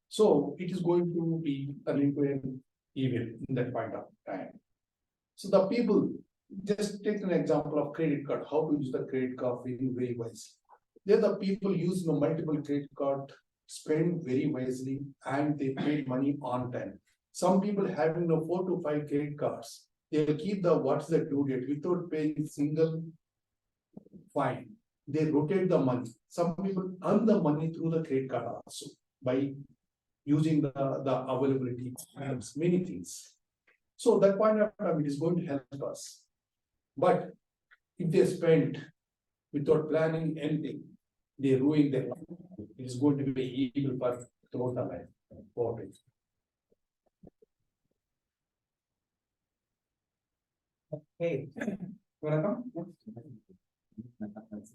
So it is going to be turning into an evil in that point of time. So the people, just take an example of credit card, how to use the credit card very wisely. There the people use multiple credit card, spend very wisely, and they pay money on time. Some people having 4 to 5 credit cards, they will keep the what's the due date without paying single fine. They rotate the money. Some people earn the money through the credit card also by using the availability and many things. So that point of time, it is going to help us. But if they spend without planning anything, they ruin their life. It is going to be evil for throughout the life. Hey, welcome.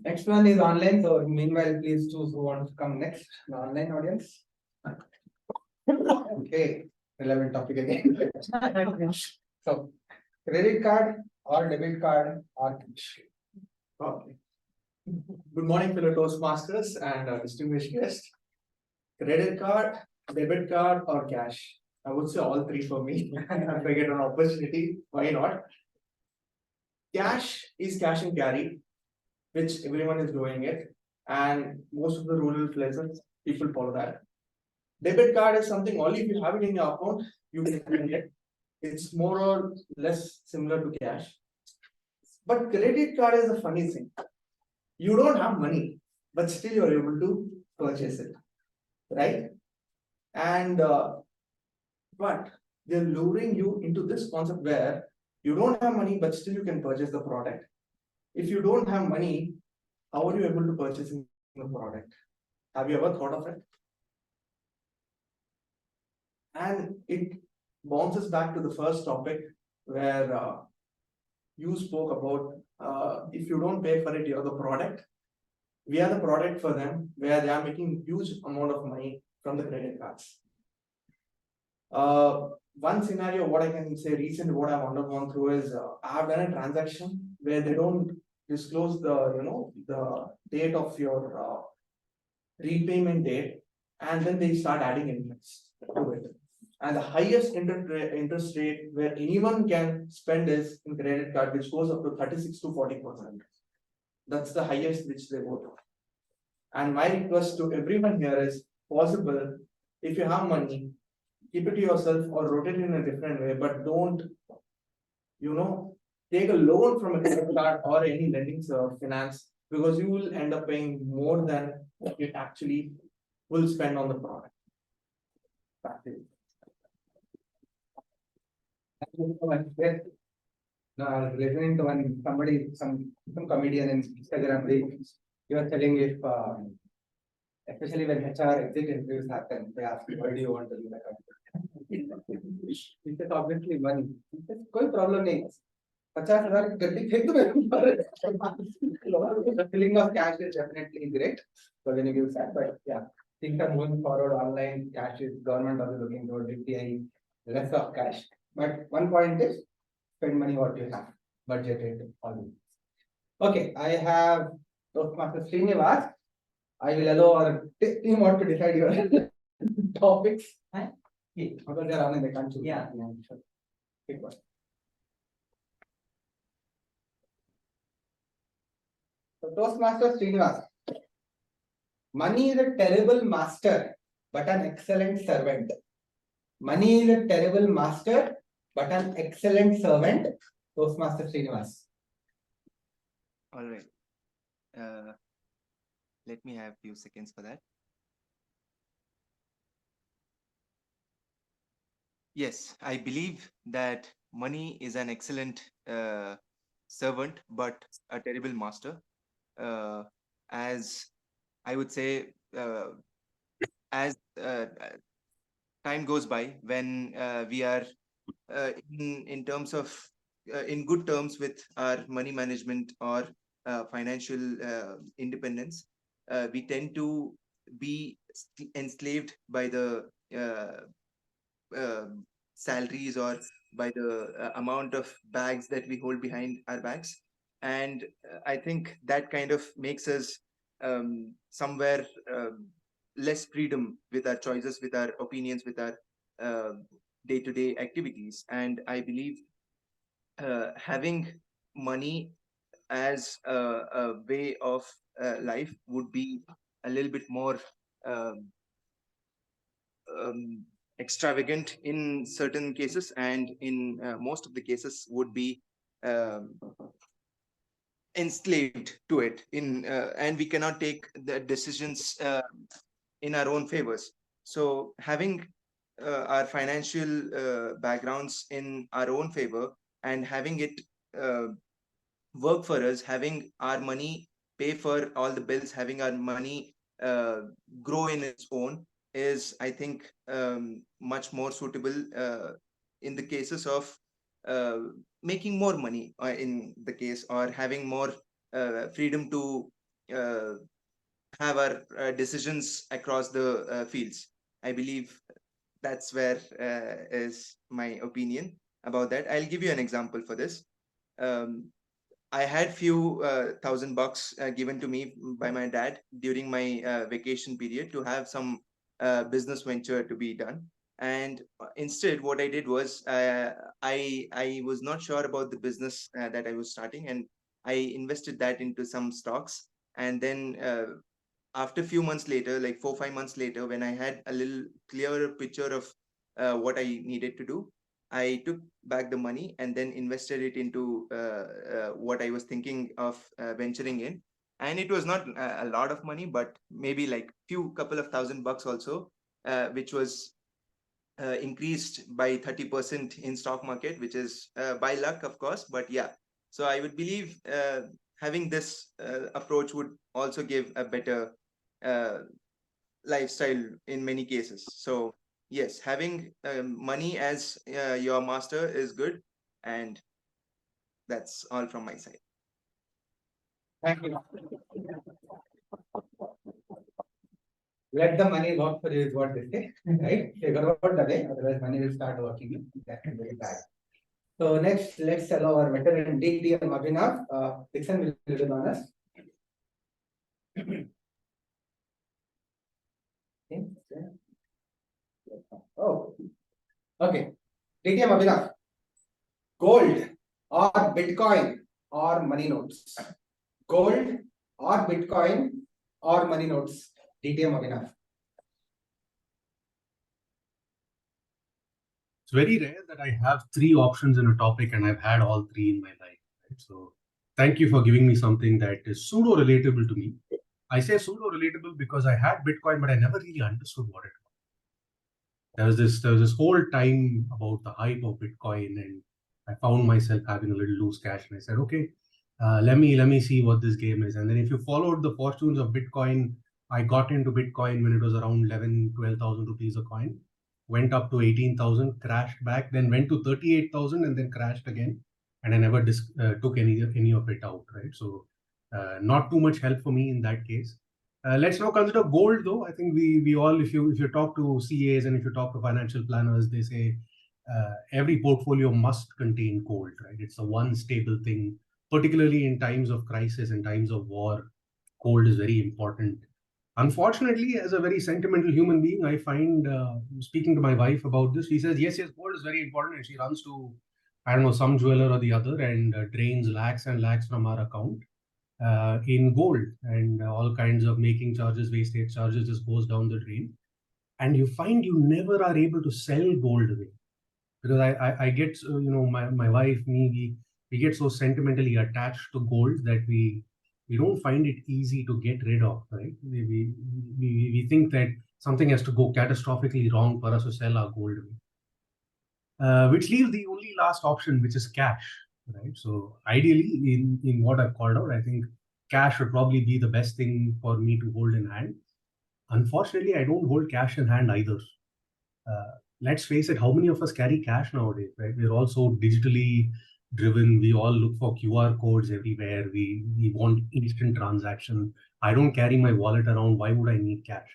Next one is online, so meanwhile, please choose who wants to come next, the online audience. Okay, relevant topic again. So, credit card or debit card or cash? Okay. Good morning, fellow Toastmasters and distinguished guests. Credit card, debit card, or cash? I would say all three for me. If I get an opportunity, why not? Cash is cash and carry, which everyone is doing it, and most of the rural places people follow that. Debit card is something only if you have it in your account, you can spend it. It's more or less similar to cash. But credit card is a funny thing. You don't have money, but still you're able to purchase it, right? And but they're luring you into this concept where you don't have money, but still you can purchase the product. If you don't have money, how are you able to purchase the product? Have you ever thought of it? And it bounces back to the first topic where you spoke about if you don't pay for it, you're the product. We are the product for them, where they are making huge amount of money from the credit cards. One scenario, what I can say recently, what I've undergone through is I've done a transaction where they don't disclose the date of your repayment date, and then they start adding interest to it. And the highest interest rate where anyone can spend is in credit card, which goes up to 36 to 40%. That's the highest which they go to. And my request to everyone here is possible, if you have money, keep it to yourself or rotate it in a different way, but don't, take a loan from a credit card or any lending finance, because you will end up paying more than what you actually will spend on the product. Back to you. No, I was listening to some comedian in Instagram. He was telling if, especially when HR exit interviews happen, they ask you, why do you want to leave the company? He says, obviously money. He says, कोई problem नहीं. 50,000 की गड्डी फेंक दो मेरे ऊपर. The feeling of cash is definitely great. So when you give that, but yeah, things are moving forward online. Cash is government also looking toward UPI, less of cash. But one point is spend money what you have, budgeted always. Okay, I have Toastmaster Srinivas. I will allow our team want to decide your topics. Because they are on, they can't choose. Yeah, sure. Pick one. So Toastmaster Srinivas. Money is a terrible master, but an excellent servant. Money is a terrible master, but an excellent servant. Toastmaster Srinivas. All right. Let me have a few seconds for that. Yes, I believe that money is an excellent servant, but a terrible master. As I would say, as time goes by, when we are in terms of in good terms with our money management or financial independence, we tend to be enslaved by the salaries or by the amount of bags that we hold behind our backs. And I think that kind of makes us somewhere less freedom with our choices, with our opinions, with our day-to-day activities. And I believe having money as a way of life would be a little bit more extravagant in certain cases, and in most of the cases would be enslaved to it and we cannot take the decisions in our own favors. So having our financial backgrounds in our own favor and having it work for us, having our money pay for all the bills, having our money grow in its own, is, I think, much more suitable in the cases of making more money, in the case, or having more freedom to have our decisions across the fields. I believe that's where is my opinion about that. I'll give you an example for this. I had few $1,000 given to me by my dad during my vacation period to have some business venture to be done. And instead, what I did was I was not sure about the business that I was starting, and I invested that into some stocks. And then after a few months later, like 4 or 5 months later, when I had a little clearer picture of what I needed to do, I took back the money and then invested it into what I was thinking of venturing in. And it was not a lot of money, but maybe like couple of $1,000 also, which was increased by 30% in stock market, which is by luck, of course. But yeah, so I would believe having this approach would also give a better lifestyle in many cases. So yes, having money as your master is good, and that's all from my side. Thank you. Let the money work for you is what they say, right? Figure out the way, otherwise money will start working. That can be bad. So next, let's allow our veteran DTM Abhinav. Dixon will be on us. Oh, okay. DTM Abhinav. Gold or Bitcoin or money notes? Gold or Bitcoin or money notes? DTM Abhinav. It's very rare that I have 3 options in a topic, and I've had all 3 in my life. Right? So thank you for giving me something that is pseudo relatable to me. I say pseudo relatable because I had Bitcoin, but I never really understood what it was. There was this whole time about the hype of Bitcoin, and I found myself having a little loose cash, and I said, okay, let me see what this game is. And then if you followed the fortunes of Bitcoin, I got into Bitcoin when it was around 12,000 rupees a coin, went up to 18,000, crashed back, then went to 38,000 and then crashed again. And I never took any of it out, right? So not too much help for me in that case. Let's now consider gold, though. I think we all, if you talk to CAs and if you talk to financial planners, they say every portfolio must contain gold, right? It's the one stable thing, particularly in times of crisis, in times of war. Gold is very important. Unfortunately, as a very sentimental human being, I find speaking to my wife about this, she says, yes, gold is very important. And she runs to, I don't know, some jeweler or the other and drains lakhs and lakhs from our account in gold, and all kinds of making charges, wastage charges just goes down the drain. And you find you never are able to sell gold away. Because I get, my wife, me, we get so sentimentally attached to gold that we don't find it easy to get rid of, right? We think that something has to go catastrophically wrong for us to sell our gold away. Which leaves the only last option, which is cash, right? So ideally, in what I've called out, I think cash would probably be the best thing for me to hold in hand. Unfortunately, I don't hold cash in hand either. Let's face it, how many of us carry cash nowadays, right? We're all so digitally driven. We all look for QR codes everywhere. We want instant transaction. I don't carry my wallet around. Why would I need cash?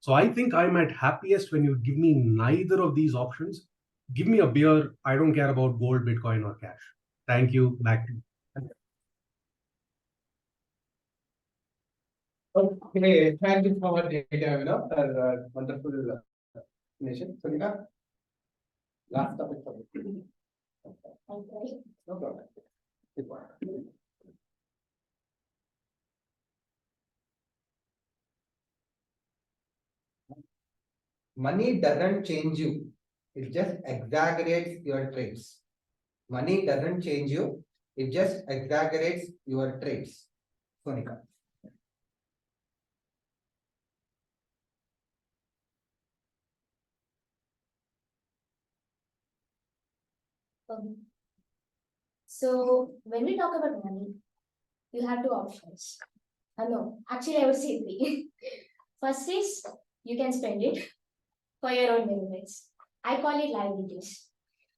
So I think I'm at happiest when you give me neither of these options. Give me a beer. I don't care about gold, Bitcoin, or cash. Thank you. Back to you. Okay, thank you so much, Abhinav, for wonderful nation. Sonika, last topic for you. Okay. No problem. Money doesn't change you. It just exaggerates your traits. Money doesn't change you. It just exaggerates your traits. Sonika. So when we talk about money, you have 2 options. No, actually I would say 3. First is you can spend it. for your own benefits. I call it liabilities.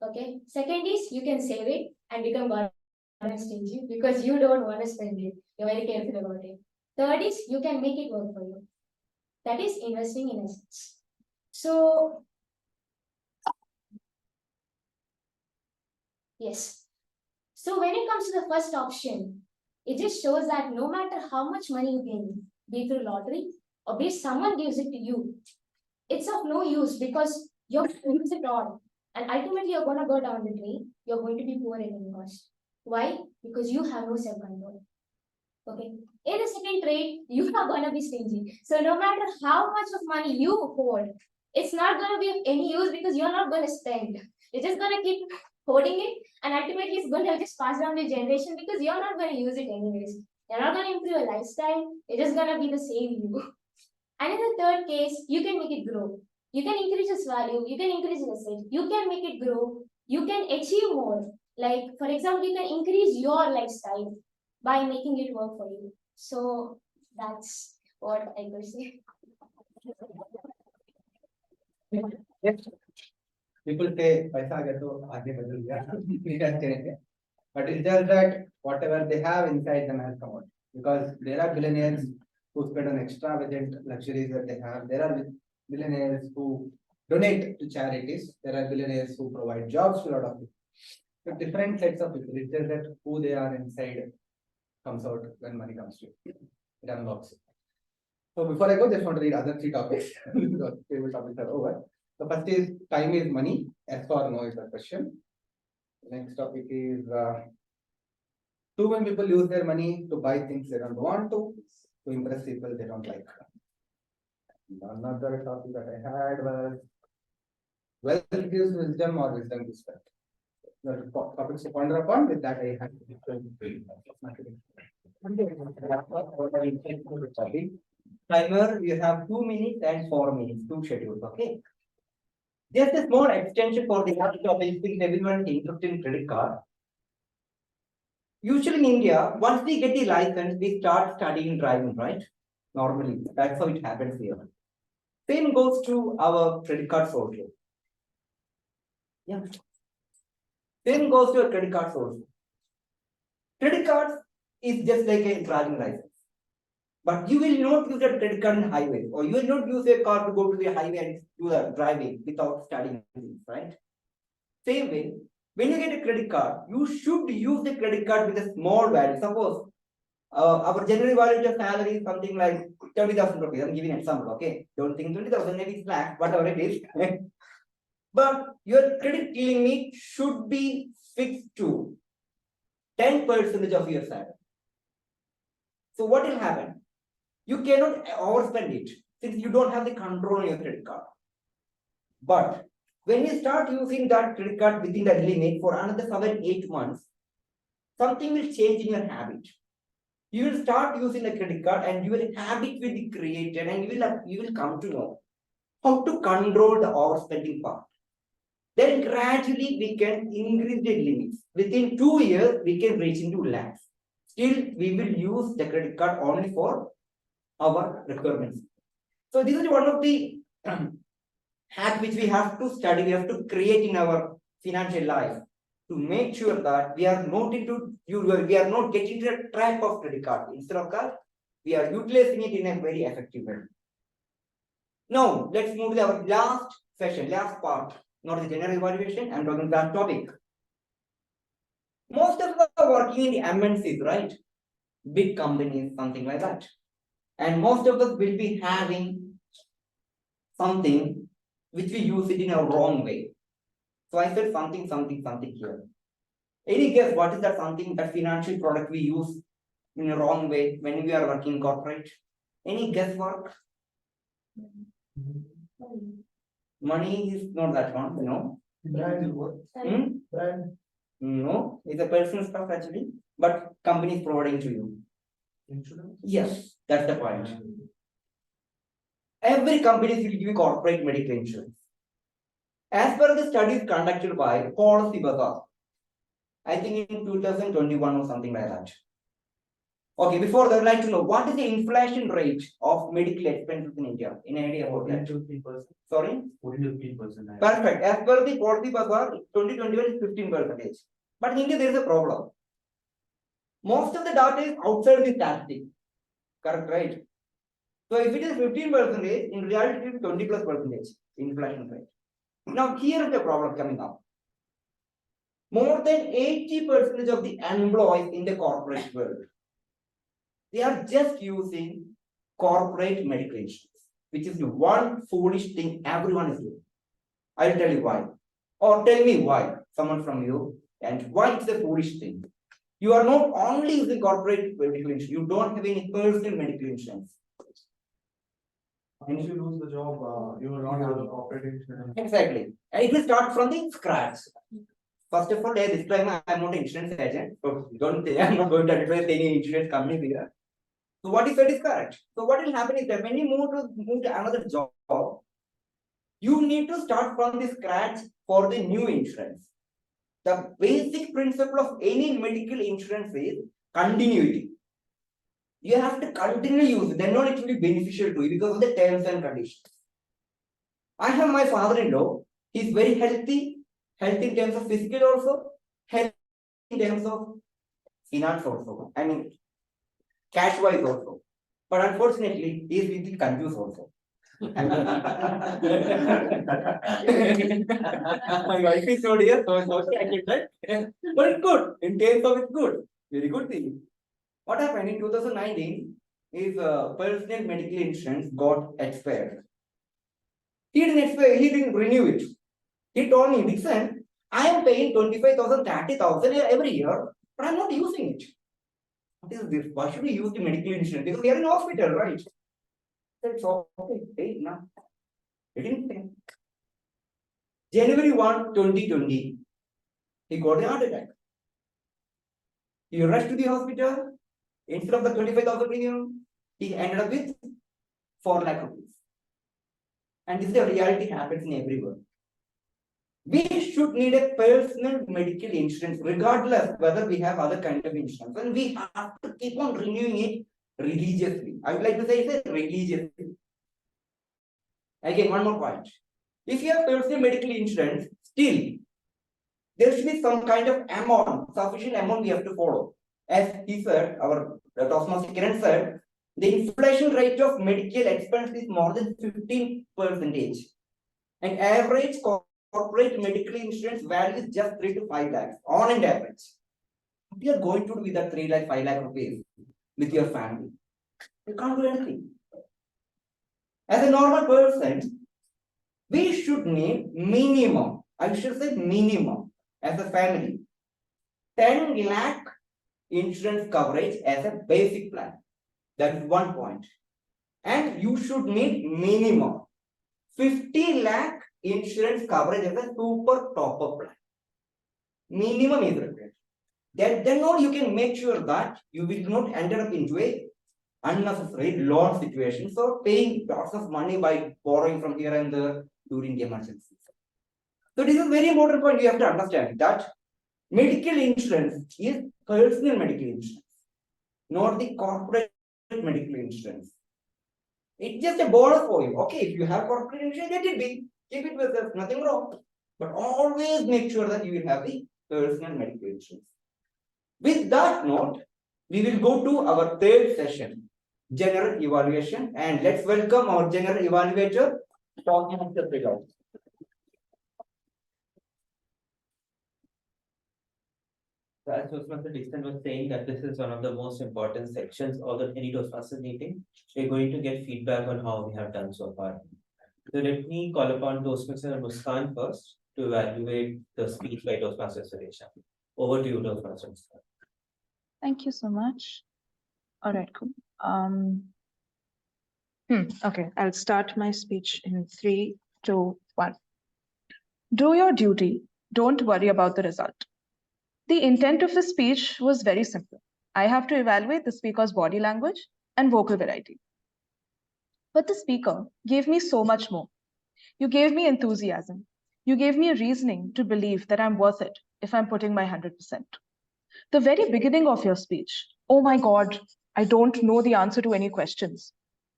Okay. Second is you can save it and become government stingy because you don't want to spend it. You're very careful about it. Third is you can make it work for you. That is investing in assets. So yes. So when it comes to the first option, it just shows that no matter how much money you gain, be it through lottery or be it someone gives it to you, it's of no use because you're going to use it all. And ultimately, you're going to go down the drain. You're going to be poor at any cost. Why? Because you have no self-control. Okay. In the second trade, you are going to be stingy. So no matter how much of money you hold, it's not going to be of any use because you're not going to spend. You're just going to keep holding it, and ultimately it's going to just pass down the generation because you're not going to use it anyways. You're not going to improve your lifestyle. It's just going to be the same you. And in the third case, you can make it grow. You can increase its value. You can increase its asset. You can make it grow. You can achieve more. Like, for example, you can increase your lifestyle by making it work for you. So that's what I could say. Yes. People say, "Paisa get to aage badal gaya." But it's just that whatever they have inside them has come out. Because there are billionaires who spend on extravagant luxuries that they have. There are billionaires who donate to charities. There are billionaires who provide jobs to a lot of people. So different sets of people. It's just that who they are inside comes out when money comes to you. It unlocks it. So before I go, just want to read other three topics because favorite topics are over. The first is time is money. Yes or no is the question. The next topic is too many people use their money to buy things they don't want to impress people they don't like. Another topic that I had was wealth gives wisdom or wisdom gives wealth. The topics to ponder upon. With that, I had timer. You have 2 minutes and 4 minutes, 2 schedules. Okay. Just a small extension for the last topic because everyone is interested in credit card. Usually in India, once we get the license, we start studying driving, right? Normally, that's how it happens here. Same goes to our credit cards also. Yeah. Same goes to a credit cards also. Credit cards is just like a driving license. But you will not use a credit card in highway, or you will not use a car to go to the highway and do the driving without studying things, right? Same way, when you get a credit card, you should use the credit card with a small value. Suppose our general value of salary is something like 30,000 rupees. I'm giving an example, okay? Don't think 20,000, maybe it's lakh, whatever it is. But your credit limit should be fixed to 10% of your salary. So what will happen? You cannot overspend it since you don't have the control on your credit card. But when you start using that credit card within that limit for another 7-8 months, something will change in your habit. You will start using the credit card and your habit will be created and you will come to know how to control the overspending part. Then gradually we can increase the limits. Within 2 years, we can reach into lakhs. Still, we will use the credit card only for our requirements. So this is one of the hacks which we have to study, we have to create in our financial life to make sure that we are not getting into a trap of credit card. Instead of that, we are utilizing it in a very effective way. Now, let's move to our last session, last part, not the general evaluation. I'm talking that topic. Most of us are working in the MNCs, right? Big companies, something like that. And most of us will be having something which we use it in a wrong way. So I said something here. Any guess what is that something, that financial product we use in a wrong way when we are working corporate? Any guesswork? Money is not that one, you know. Brand is what? Brand. No, it's a personal stuff actually, but company is providing to you. Insurance? Yes, that's the point. Every company will give you corporate medical insurance. As per the studies conducted by Policy Bazaar, I think in 2021 or something like that. Okay, before that, I'd like to know what is the inflation rate of medical expenses in India? Any idea about that? 14% Sorry? 14%. Perfect. As per the policy bazaar, 2021 is 15%. But in India, there is a problem. Most of the data is outside the statistic. Correct, right? So if it is 15%, in reality it is 20+% inflation rate. Now here is the problem coming up. More than 80% of the employees in the corporate world, they are just using corporate medical insurance, which is the one foolish thing everyone is doing. I'll tell you why. Or tell me why, someone from you, and why it's a foolish thing. You are not only using corporate medical insurance, you don't have any personal medical insurance. Once you lose the job, you will not have the corporate insurance. Exactly. And it will start from the scratch. First of all, a disclaimer, I'm not an insurance agent. So don't think I'm not going to advise any insurance company here. So what is said is correct. So what will happen is that when you move to another job, you need to start from the scratch for the new insurance. The basic principle of any medical insurance is continuity. You have to continue use it, then only it will be beneficial to you because of the terms and conditions. I have my father-in-law. He's very healthy in terms of physical also, healthy in terms of finance also. I mean, cash-wise also. But unfortunately, he is little confused also. My wife is not here, so I can that. But it's good. In terms of it's good. Very good thing. What happened in 2019 is personal medical insurance got expired. He didn't expire, he didn't renew it. He told me, listen, I am paying 25,000, 30,000 every year, but I'm not using it. What is this? Why should we use the medical insurance? Because we are in hospital, right? That's okay. Hey, now. He didn't pay. January 1, 2020, he got a heart attack. He rushed to the hospital. Instead of the 25,000 premium, he ended up with 4 lakh rupees. And this is the reality happens in everywhere. We should need a personal medical insurance, regardless whether we have other kind of insurance. And we have to keep on renewing it religiously. I would like to say it's religiously. Again, one more point. If you have personal medical insurance, still, there should be some kind of amount, sufficient amount we have to follow. As he said, our Toastmaster Kiran said, the inflation rate of medical expense is more than 15%. And average corporate medical insurance value is just 3 to 5 lakhs on an average. What you are going to do with that 3 lakh, 5 lakh rupees with your family? You can't do anything. As a normal person, we should need minimum, I should say minimum, as a family, 10 lakh insurance coverage as a basic plan. That is one point. And you should need minimum 50 lakh insurance coverage as a super top-up plan. Minimum is required. Then all you can make sure that you will not end up into a unnecessary loan situation. So paying lots of money by borrowing from here and there during the emergency. So this is a very important point. You have to understand that medical insurance is personal medical insurance, not the corporate medical insurance. It's just a bonus for you. Okay, if you have corporate insurance, let it be. Keep it with us, nothing wrong. But always make sure that you will have the personal medical insurance. With that note, we will go to our third session, general evaluation, and let's welcome our general evaluator, Toastmaster Kiran. As Toastmaster Dixon was saying that this is one of the most important sections of any Toastmasters meeting. We're going to get feedback on how we have done so far. So let me call upon Toastmaster Muskan first to evaluate the speech by Toastmaster Suresh. Over to you, Toastmaster Muskan. Thank you so much. All right, cool. Okay, I'll start my speech in 3, 2, 1. Do your duty. Don't worry about the result. The intent of the speech was very simple. I have to evaluate the speaker's body language and vocal variety. But the speaker gave me so much more. You gave me enthusiasm. You gave me a reasoning to believe that I'm worth it if I'm putting my 100%. The very beginning of your speech, oh my God, I don't know the answer to any questions.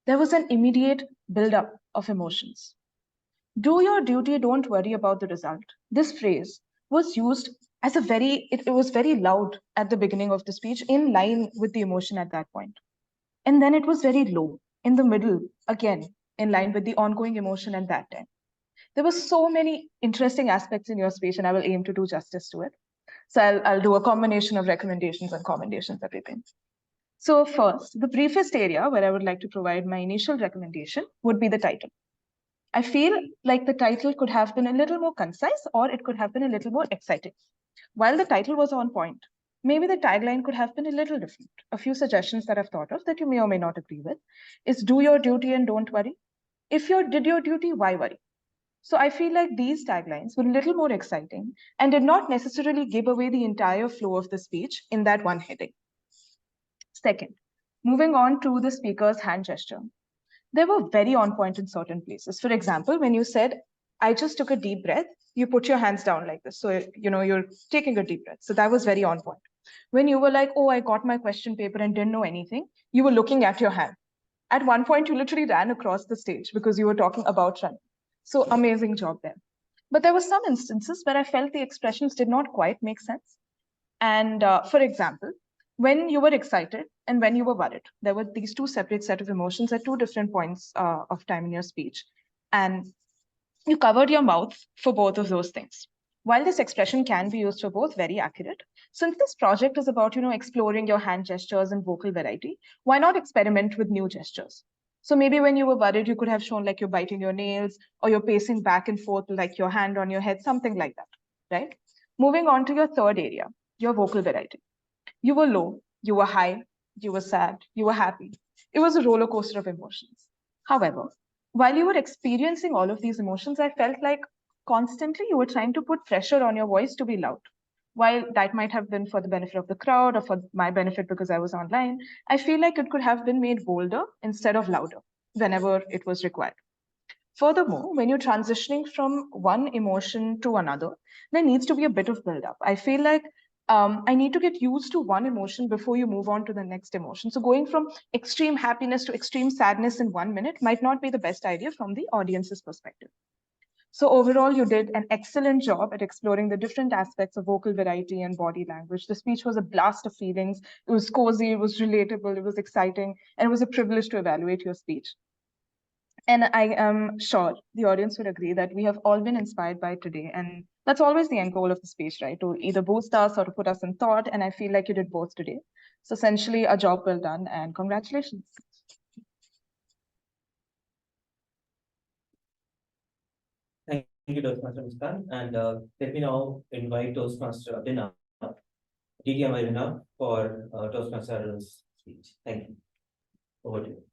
There was an immediate buildup of emotions. Do your duty, don't worry about the result. This phrase was used as it was very loud at the beginning of the speech, in line with the emotion at that point. And then it was very low in the middle, again, in line with the ongoing emotion at that time. There were so many interesting aspects in your speech, and I will aim to do justice to it. So I'll do a combination of recommendations and commendations, everything. So first, the briefest area where I would like to provide my initial recommendation would be the title. I feel like the title could have been a little more concise, or it could have been a little more exciting. While the title was on point, maybe the tagline could have been a little different. A few suggestions that I've thought of that you may or may not agree with is do your duty and don't worry. If you did your duty, why worry? So I feel like these taglines were a little more exciting and did not necessarily give away the entire flow of the speech in that one heading. Second, moving on to the speaker's hand gesture. They were very on point in certain places. For example, when you said, I just took a deep breath, you put your hands down like this. So, you're taking a deep breath. So that was very on point. When you were like, oh, I got my question paper and didn't know anything, you were looking at your hand. At one point, you literally ran across the stage because you were talking about running. So amazing job there. But there were some instances where I felt the expressions did not quite make sense. And for example, when you were excited and when you were worried, there were these two separate set of emotions at two different points of time in your speech. And you covered your mouth for both of those things. While this expression can be used for both, very accurate, since this project is about, exploring your hand gestures and vocal variety, why not experiment with new gestures? So maybe when you were worried, you could have shown like you're biting your nails or you're pacing back and forth, like your hand on your head, something like that, right? Moving on to your third area, your vocal variety. You were low, you were high, you were sad, you were happy. It was a roller coaster of emotions. However, while you were experiencing all of these emotions, I felt like constantly you were trying to put pressure on your voice to be loud. While that might have been for the benefit of the crowd or for my benefit because I was online, I feel like it could have been made bolder instead of louder whenever it was required. Furthermore, when you're transitioning from one emotion to another, there needs to be a bit of build-up. I feel like I need to get used to one emotion before you move on to the next emotion. So going from extreme happiness to extreme sadness in 1 minute might not be the best idea from the audience's perspective. So overall, you did an excellent job at exploring the different aspects of vocal variety and body language. The speech was a blast of feelings. It was cozy, it was relatable, it was exciting, and it was a privilege to evaluate your speech. And I am sure the audience would agree that we have all been inspired by today. And that's always the end goal of the speech, right? To either boost us or to put us in thought. And I feel like you did both today. So essentially a job well done and congratulations. Thank you, Toastmaster Muskan. And let me now invite Toastmaster Abhinav, DTM Abhinav, for Toastmaster Arun's speech. Thank you. Over to you.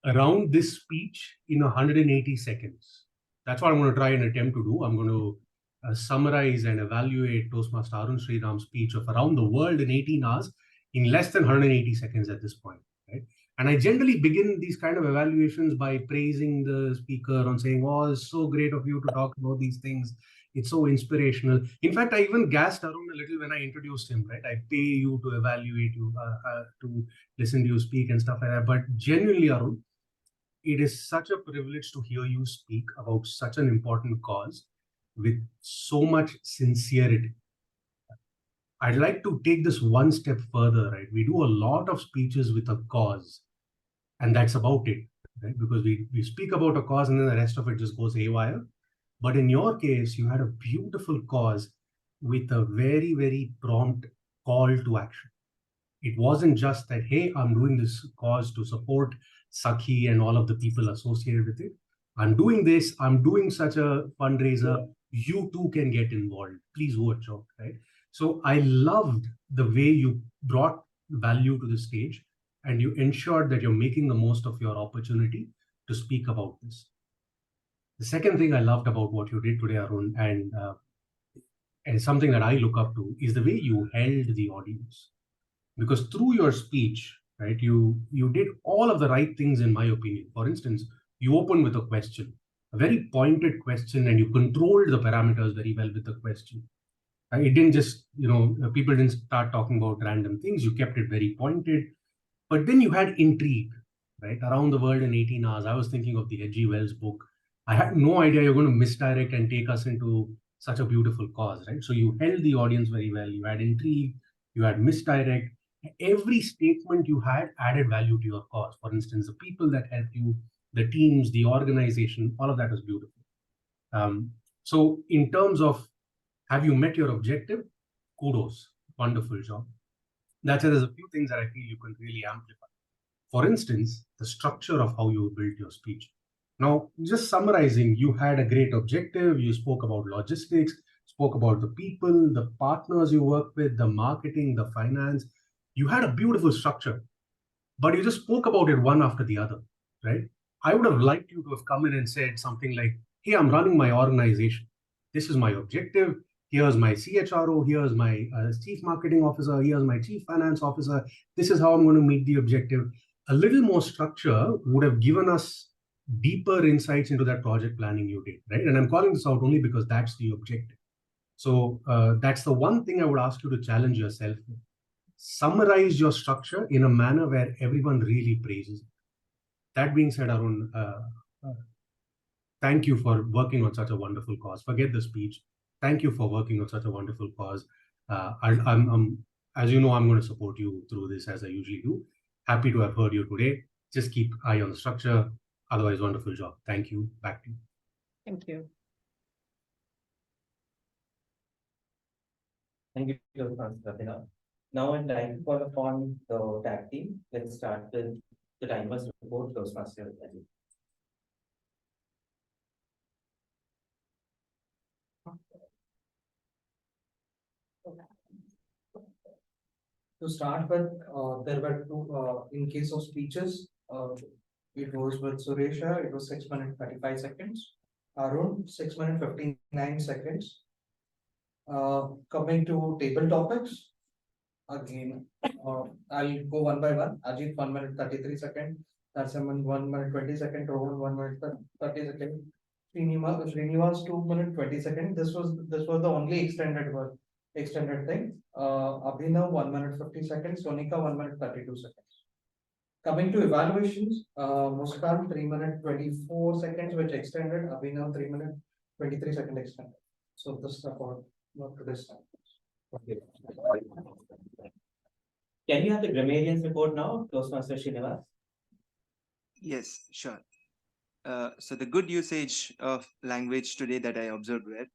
Around this speech in 180 seconds. That's what I'm going to try and attempt to do. I'm going to summarize and evaluate Toastmaster Arun Sriram's speech of around the world in 18 hours in less than 180 seconds at this point. Right? And I generally begin these kind of evaluations by praising the speaker on saying, oh, it's so great of you to talk about these things. It's so inspirational. In fact, I even gassed Arun a little when I introduced him, right? I pay you to evaluate you, to listen to you speak and stuff like that. But genuinely, Arun, it is such a privilege to hear you speak about such an important cause with so much sincerity. I'd like to take this one step further, right? We do a lot of speeches with a cause, and that's about it, right? Because we speak about a cause and then the rest of it just goes haywire. But in your case, you had a beautiful cause with a very, very prompt call to action. It wasn't just that, hey, I'm doing this cause to support Sakhi and all of the people associated with it. I'm doing this, I'm doing such a fundraiser, you too can get involved. Please watch out, right? So I loved the way you brought value to the stage and you ensured that you're making the most of your opportunity to speak about this. The second thing I loved about what you did today, Arun, and something that I look up to is the way you held the audience. Because through your speech, right, you did all of the right things, in my opinion. For instance, you opened with a question, a very pointed question, and you controlled the parameters very well with the question. It didn't just, people didn't start talking about random things. You kept it very pointed. But then you had intrigue, right? Around the World in 18 Hours. I was thinking of the H.G. Wells book. I had no idea you're going to misdirect and take us into such a beautiful cause, right? So you held the audience very well. You had intrigue, you had misdirect. Every statement you had added value to your cause. For instance, the people that helped you, the teams, the organization, all of that was beautiful. So in terms of, have you met your objective? Kudos, wonderful job. That's why there's a few things that I feel you can really amplify. For instance, the structure of how you built your speech. Now, just summarizing, you had a great objective. You spoke about logistics, spoke about the people, the partners you work with, the marketing, the finance. You had a beautiful structure, but you just spoke about it one after the other, right? I would have liked you to have come in and said something like, hey, I'm running my organization. This is my objective. Here's my CHRO. Here's my chief marketing officer. Here's my chief finance officer. This is how I'm going to meet the objective. A little more structure would have given us deeper insights into that project planning you did, right? And I'm calling this out only because that's the objective. So that's the one thing I would ask you to challenge yourself with. Summarize your structure in a manner where everyone really praises it. That being said, Arun, thank you for working on such a wonderful cause. Forget the speech. Thank you for working on such a wonderful cause. I'm, as you know, I'm going to support you through this as I usually do. Happy to have heard you today. Just keep eye on the structure. Otherwise, wonderful job. Thank you. Back to you. Thank you. Thank you, Prathina. Now I'd like to call upon the tag team. Let's start with the timers report, Toastmaster. To start with, there were two, in case of speeches, it was with Suresha, it was 6 minutes 35 seconds. Arun, 6 minutes 59 seconds. Coming to table topics, again, I'll go one by one. Ajit, 1 minute 33 seconds. Narasimhan, 1 minute 20 seconds. Rohan, 1 minute 30 seconds. Srinivas, 2 minutes 20 seconds. This was the only extended thing. Abhinav, 1 minute 50 seconds. Sonika, 1 minute 32 seconds. Coming to evaluations, Muskan, 3 minutes 24 seconds, which extended. Abhinav, 3 minutes 23 seconds extended. So this is about not to this time. Okay. Can you have the grammarians report now, Toastmaster Srinivas? Yes, sure. So the good usage of language today that I observed were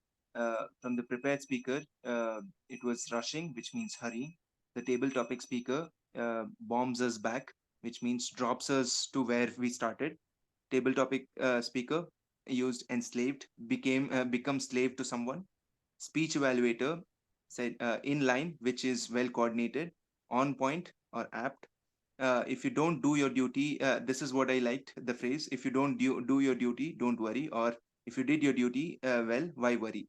from the prepared speaker, it was rushing, which means hurry. The table topic speaker bombs us back, which means drops us to where we started. Table topic speaker used enslaved, become slave to someone. Speech evaluator said in line, which is well coordinated, on point or apt. If you don't do your duty, this is what I liked, the phrase, if you don't do your duty, don't worry, or if you did your duty, well, why worry?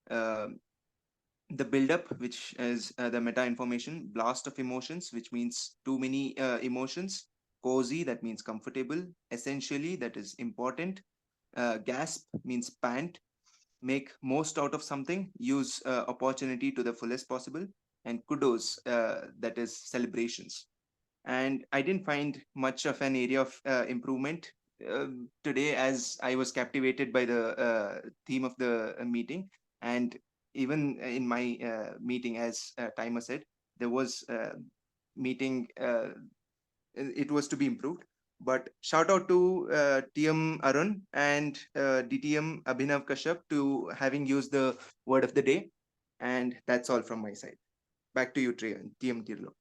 The build-up, which is the meta information, blast of emotions, which means too many emotions, cozy, that means comfortable, essentially, that is important, gasp means pant, make most out of something, use opportunity to the fullest possible, and kudos, that is celebrations. And I didn't find much of an area of improvement today, as I was captivated by the theme of the meeting. And even in my meeting, as Timer said, there was meeting, it was to be improved. But shout out to TM Arun and DTM Abhinav Kashyap to having used the word of the day. And that's all from my side. Back to you, TM Tirlok.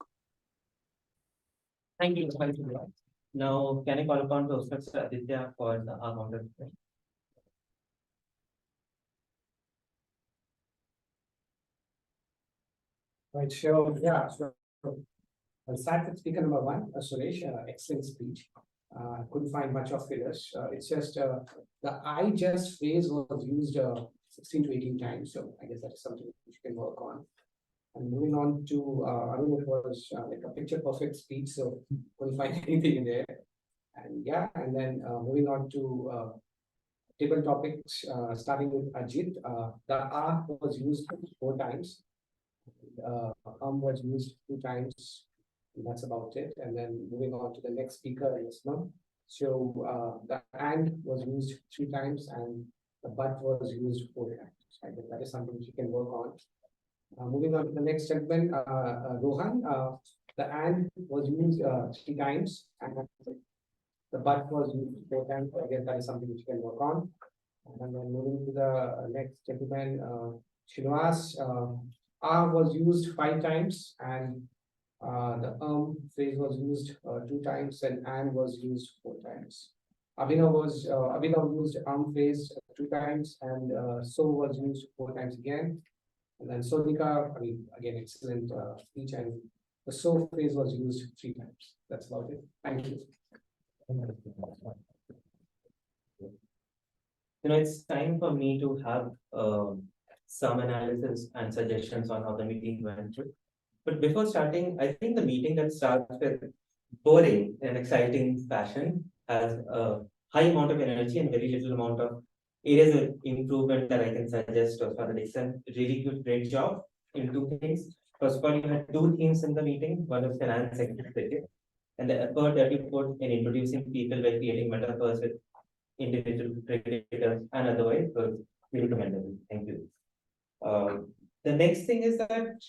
Thank you. Now, can I call upon Toastmaster Aditya for the counter? Right, sure. Yeah, sure. I'll start with speaker number 1, Suresh, excellent speech. Couldn't find much of fillers. It's just the I just phrase was used 16 to 18 times. So I guess that's something you can work on. And moving on to, I mean, it was like a picture perfect speech. So couldn't find anything in there. And yeah, and then moving on to table topics, starting with Ajit. The R was used 4 times. Was used 2 times. That's about it. And then moving on to the next speaker is Islam. So the and was used 3 times and the but was used 4 times. I think that is something you can work on. Moving on to the next segment, Rohan. The and was used 3 times and the but was used 4 times. I guess that is something which you can work on. And then moving to the next gentleman, Srinivas. R was used 5 times and the phrase was used 2 times and was used 4 times. Abhinav used phrase 2 times and so was used 4 times again. And then Sonika, I mean, again, excellent speech, and the so phrase was used 3 times. That's about it. Thank you. It's time for me to have some analysis and suggestions on how the meeting went through. But before starting, I think the meeting that starts with boring and exciting fashion has a high amount of energy and very little amount of areas of improvement that I can suggest to Father Dixon. Really good, great job in 2 things. First of all, you had 2 themes in the meeting. One was finance and credit, and the effort that you put in introducing people by creating metaphors with individual creators and otherwise was really commendable. Thank you. The next thing is that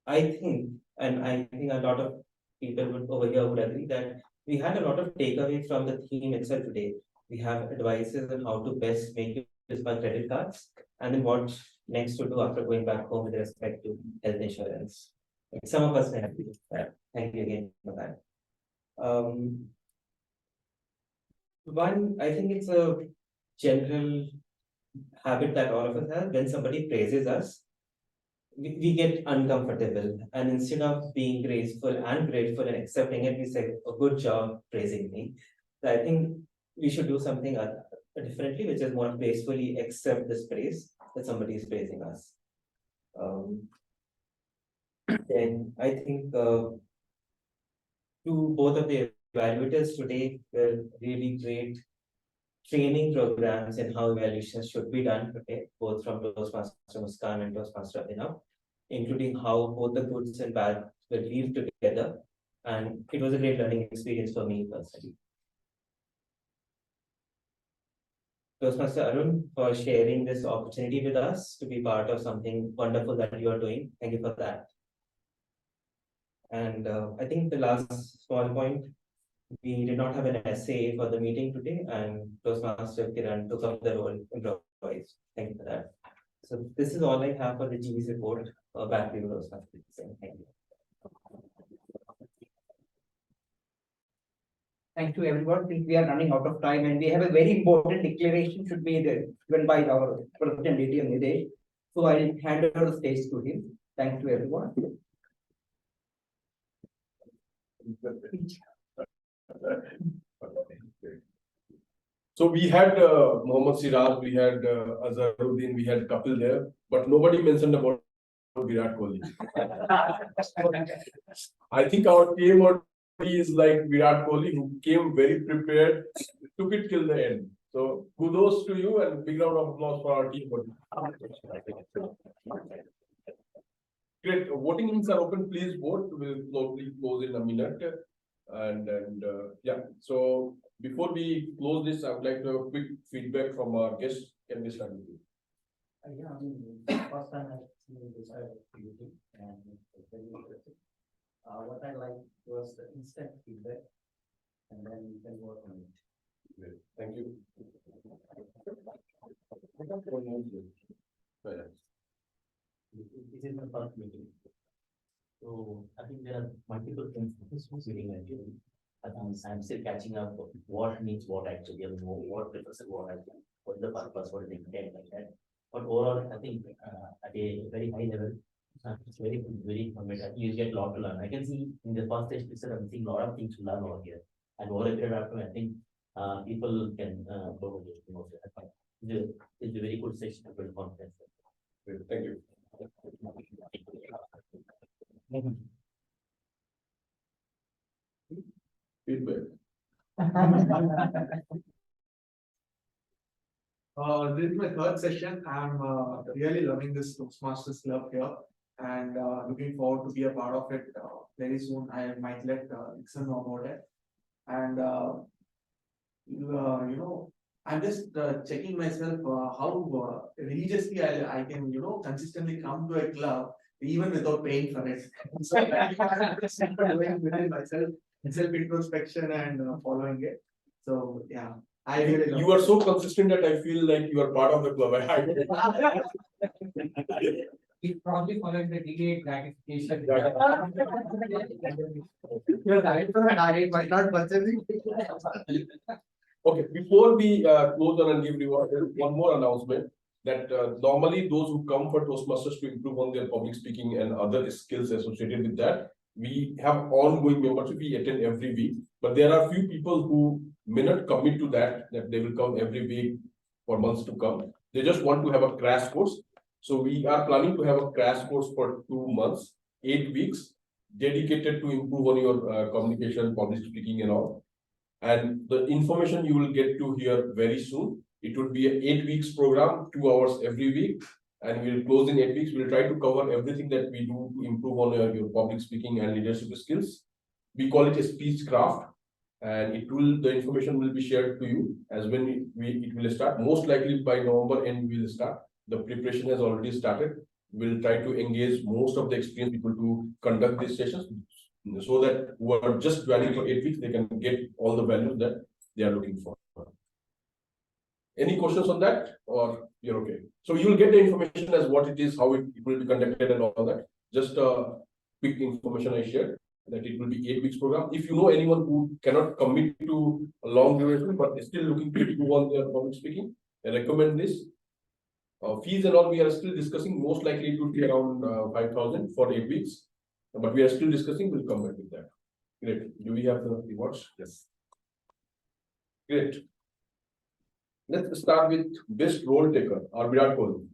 I think a lot of people over here would agree that we had a lot of takeaway from the theme itself today. We have advices on how to best make use of credit cards and then what next to do after going back home with respect to health insurance. Some of us may have to do that. Thank you again for that. One, I think it's a general habit that all of us have. When somebody praises us, we get uncomfortable, and instead of being graceful and grateful and accepting it, we say, "A good job praising me." So I think we should do something differently, which is more gracefully accept this praise that somebody is praising us. Then I think to both of the evaluators today were really great training programs in how evaluations should be done today, both from Toastmaster Muskan and Toastmaster Abhinav, including how both the goods and bad will live together. And it was a great learning experience for me personally. Toastmaster Arun, for sharing this opportunity with us to be part of something wonderful that you are doing. Thank you for that. And I think the last small point, we did not have an essay for the meeting today, and Toastmaster Kiran took up the role improvised. Thank you for that. So this is all I have for the GE's report. Back to you, Toastmaster. Thank you. Thank you, everyone. Since we are running out of time and we have a very important declaration should be given by our President ATM Nidesh. So I'll hand over the stage to him. Thank you, everyone. So we had Mohammad Siraj, we had Azharuddin, we had Kapil there, but nobody mentioned about Virat Kohli. I think our team is like Virat Kohli, who came very prepared, took it till the end. So kudos to you and big round of applause for our team. Great. Voting links are open. Please vote. We'll probably close in a minute. And yeah, so before we close this, I would like to have a quick feedback from our guests. Can we start with you? Yeah, I mean, first time I seen this activity and it's very interesting. What I liked was the instant feedback, and then you can work on it. Great. Thank you. This is my first meeting. So I think there are multiple things this was reading actually. I think I'm still catching up with what means what actually, I mean, what represents what actually, what is the purpose, what is the intent like that. But overall, I think at a very high level, it's very informative. You get a lot to learn. I can see in the first stage itself, I'm seeing a lot of things to learn over here. And over a period of time, I think people can go with it. It's a very good session to build confidence. Thank you. Feedback. This is my third session. I'm really loving this Toastmasters Club here and looking forward to be a part of it. Very soon, I might let Nixon know about it. And I'm just checking myself how religiously I can, consistently come to a club even without paying for it. So I'm just doing within myself, self introspection and following it. So yeah, I really love You are so consistent that I feel like you are part of the club. He probably followed the delayed gratification. You're right, but not purchasing. Okay, before we close on and give reward, there is one more announcement that normally those who come for Toastmasters to improve on their public speaking and other skills associated with that, we have ongoing membership. We attend every week, but there are few people who may not commit to that they will come every week for months to come. They just want to have a crash course. So we are planning to have a crash course for 2 months, 8 weeks, dedicated to improve on your communication, public speaking and all. And the information you will get to hear very soon. It would be an 8 weeks program, 2 hours every week, and we'll close in 8 weeks. We'll try to cover everything that we do to improve on your public speaking and leadership skills. We call it a speech craft, and the information will be shared to you as when it will start. Most likely by November end we will start. The preparation has already started. We'll try to engage most of the experienced people to conduct these sessions, so that who are just joining for 8 weeks, they can get all the value that they are looking for. Any questions on that, or you're okay? So you will get the information as what it is, how it will be conducted and all that. Just quick information I shared, that it will be 8 weeks program. If you know anyone who cannot commit to a long duration, but is still looking to improve on their public speaking, I recommend this. Fees and all we are still discussing. Most likely it would be around 5,000 for 8 weeks. But we are still discussing, we'll come back with that. Great. Do we have the rewards? Yes. Great. Let's start with best role taker, or Virat Kohli.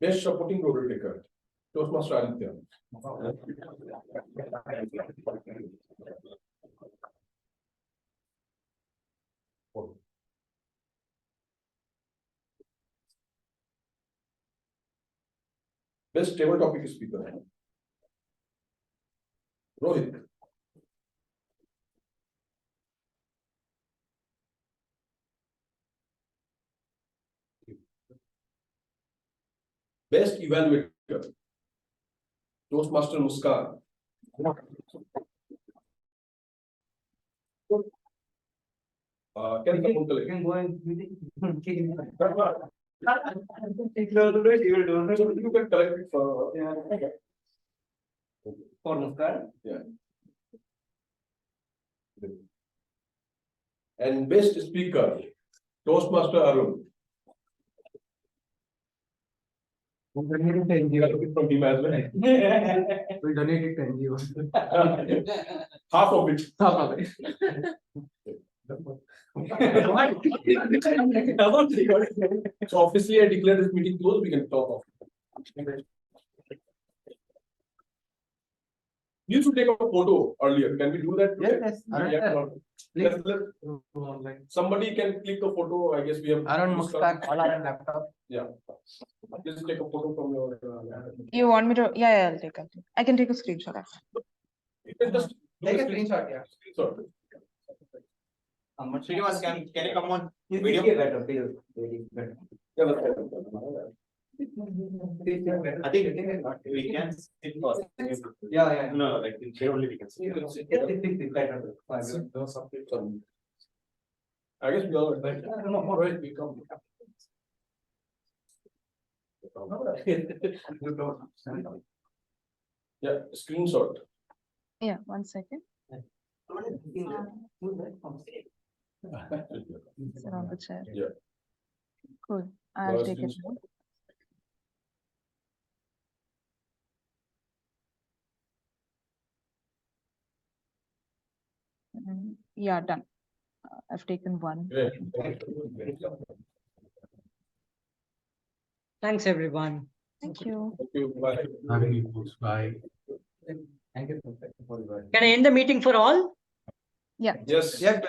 Best supporting role taker, Toastmaster Aditya. Best table topic speaker, Rohit. Best evaluator, Toastmaster Muskan. Can you go and you can collect it for Muskan. Yeah. And best speaker, Toastmaster Arun. We'll donate it to NGO. From him as well. We'll donate it to NGO. Half of it. Half of it. So officially I declare this meeting closed, we can talk of. You should take a photo earlier. Can we do that today? Yes. Somebody can click a photo. I guess we have. Arun Muskan, all are on laptop. Yeah. Just take a photo from your. You want me to? Yeah, I'll take it. I can take a screenshot. Actually. You can just Take a screenshot, yeah. Screenshot. Srinivas, can you come on Video video? better, very better. Yeah, that's right. I think we can sit first. Yeah. No, like in chair only we can sit. No subject on. I guess we all like. No, right, we come. Yeah, screenshot. Yeah, 1 second. Sit on the chair. Yeah. Cool. I'll take it now. Yeah, done. I've taken one. Great. Thanks, everyone. Thank you. Thank you. Bye. Having you folks. Bye. Thank you for your. Can I end the meeting for all? Yeah. Yes. Yep.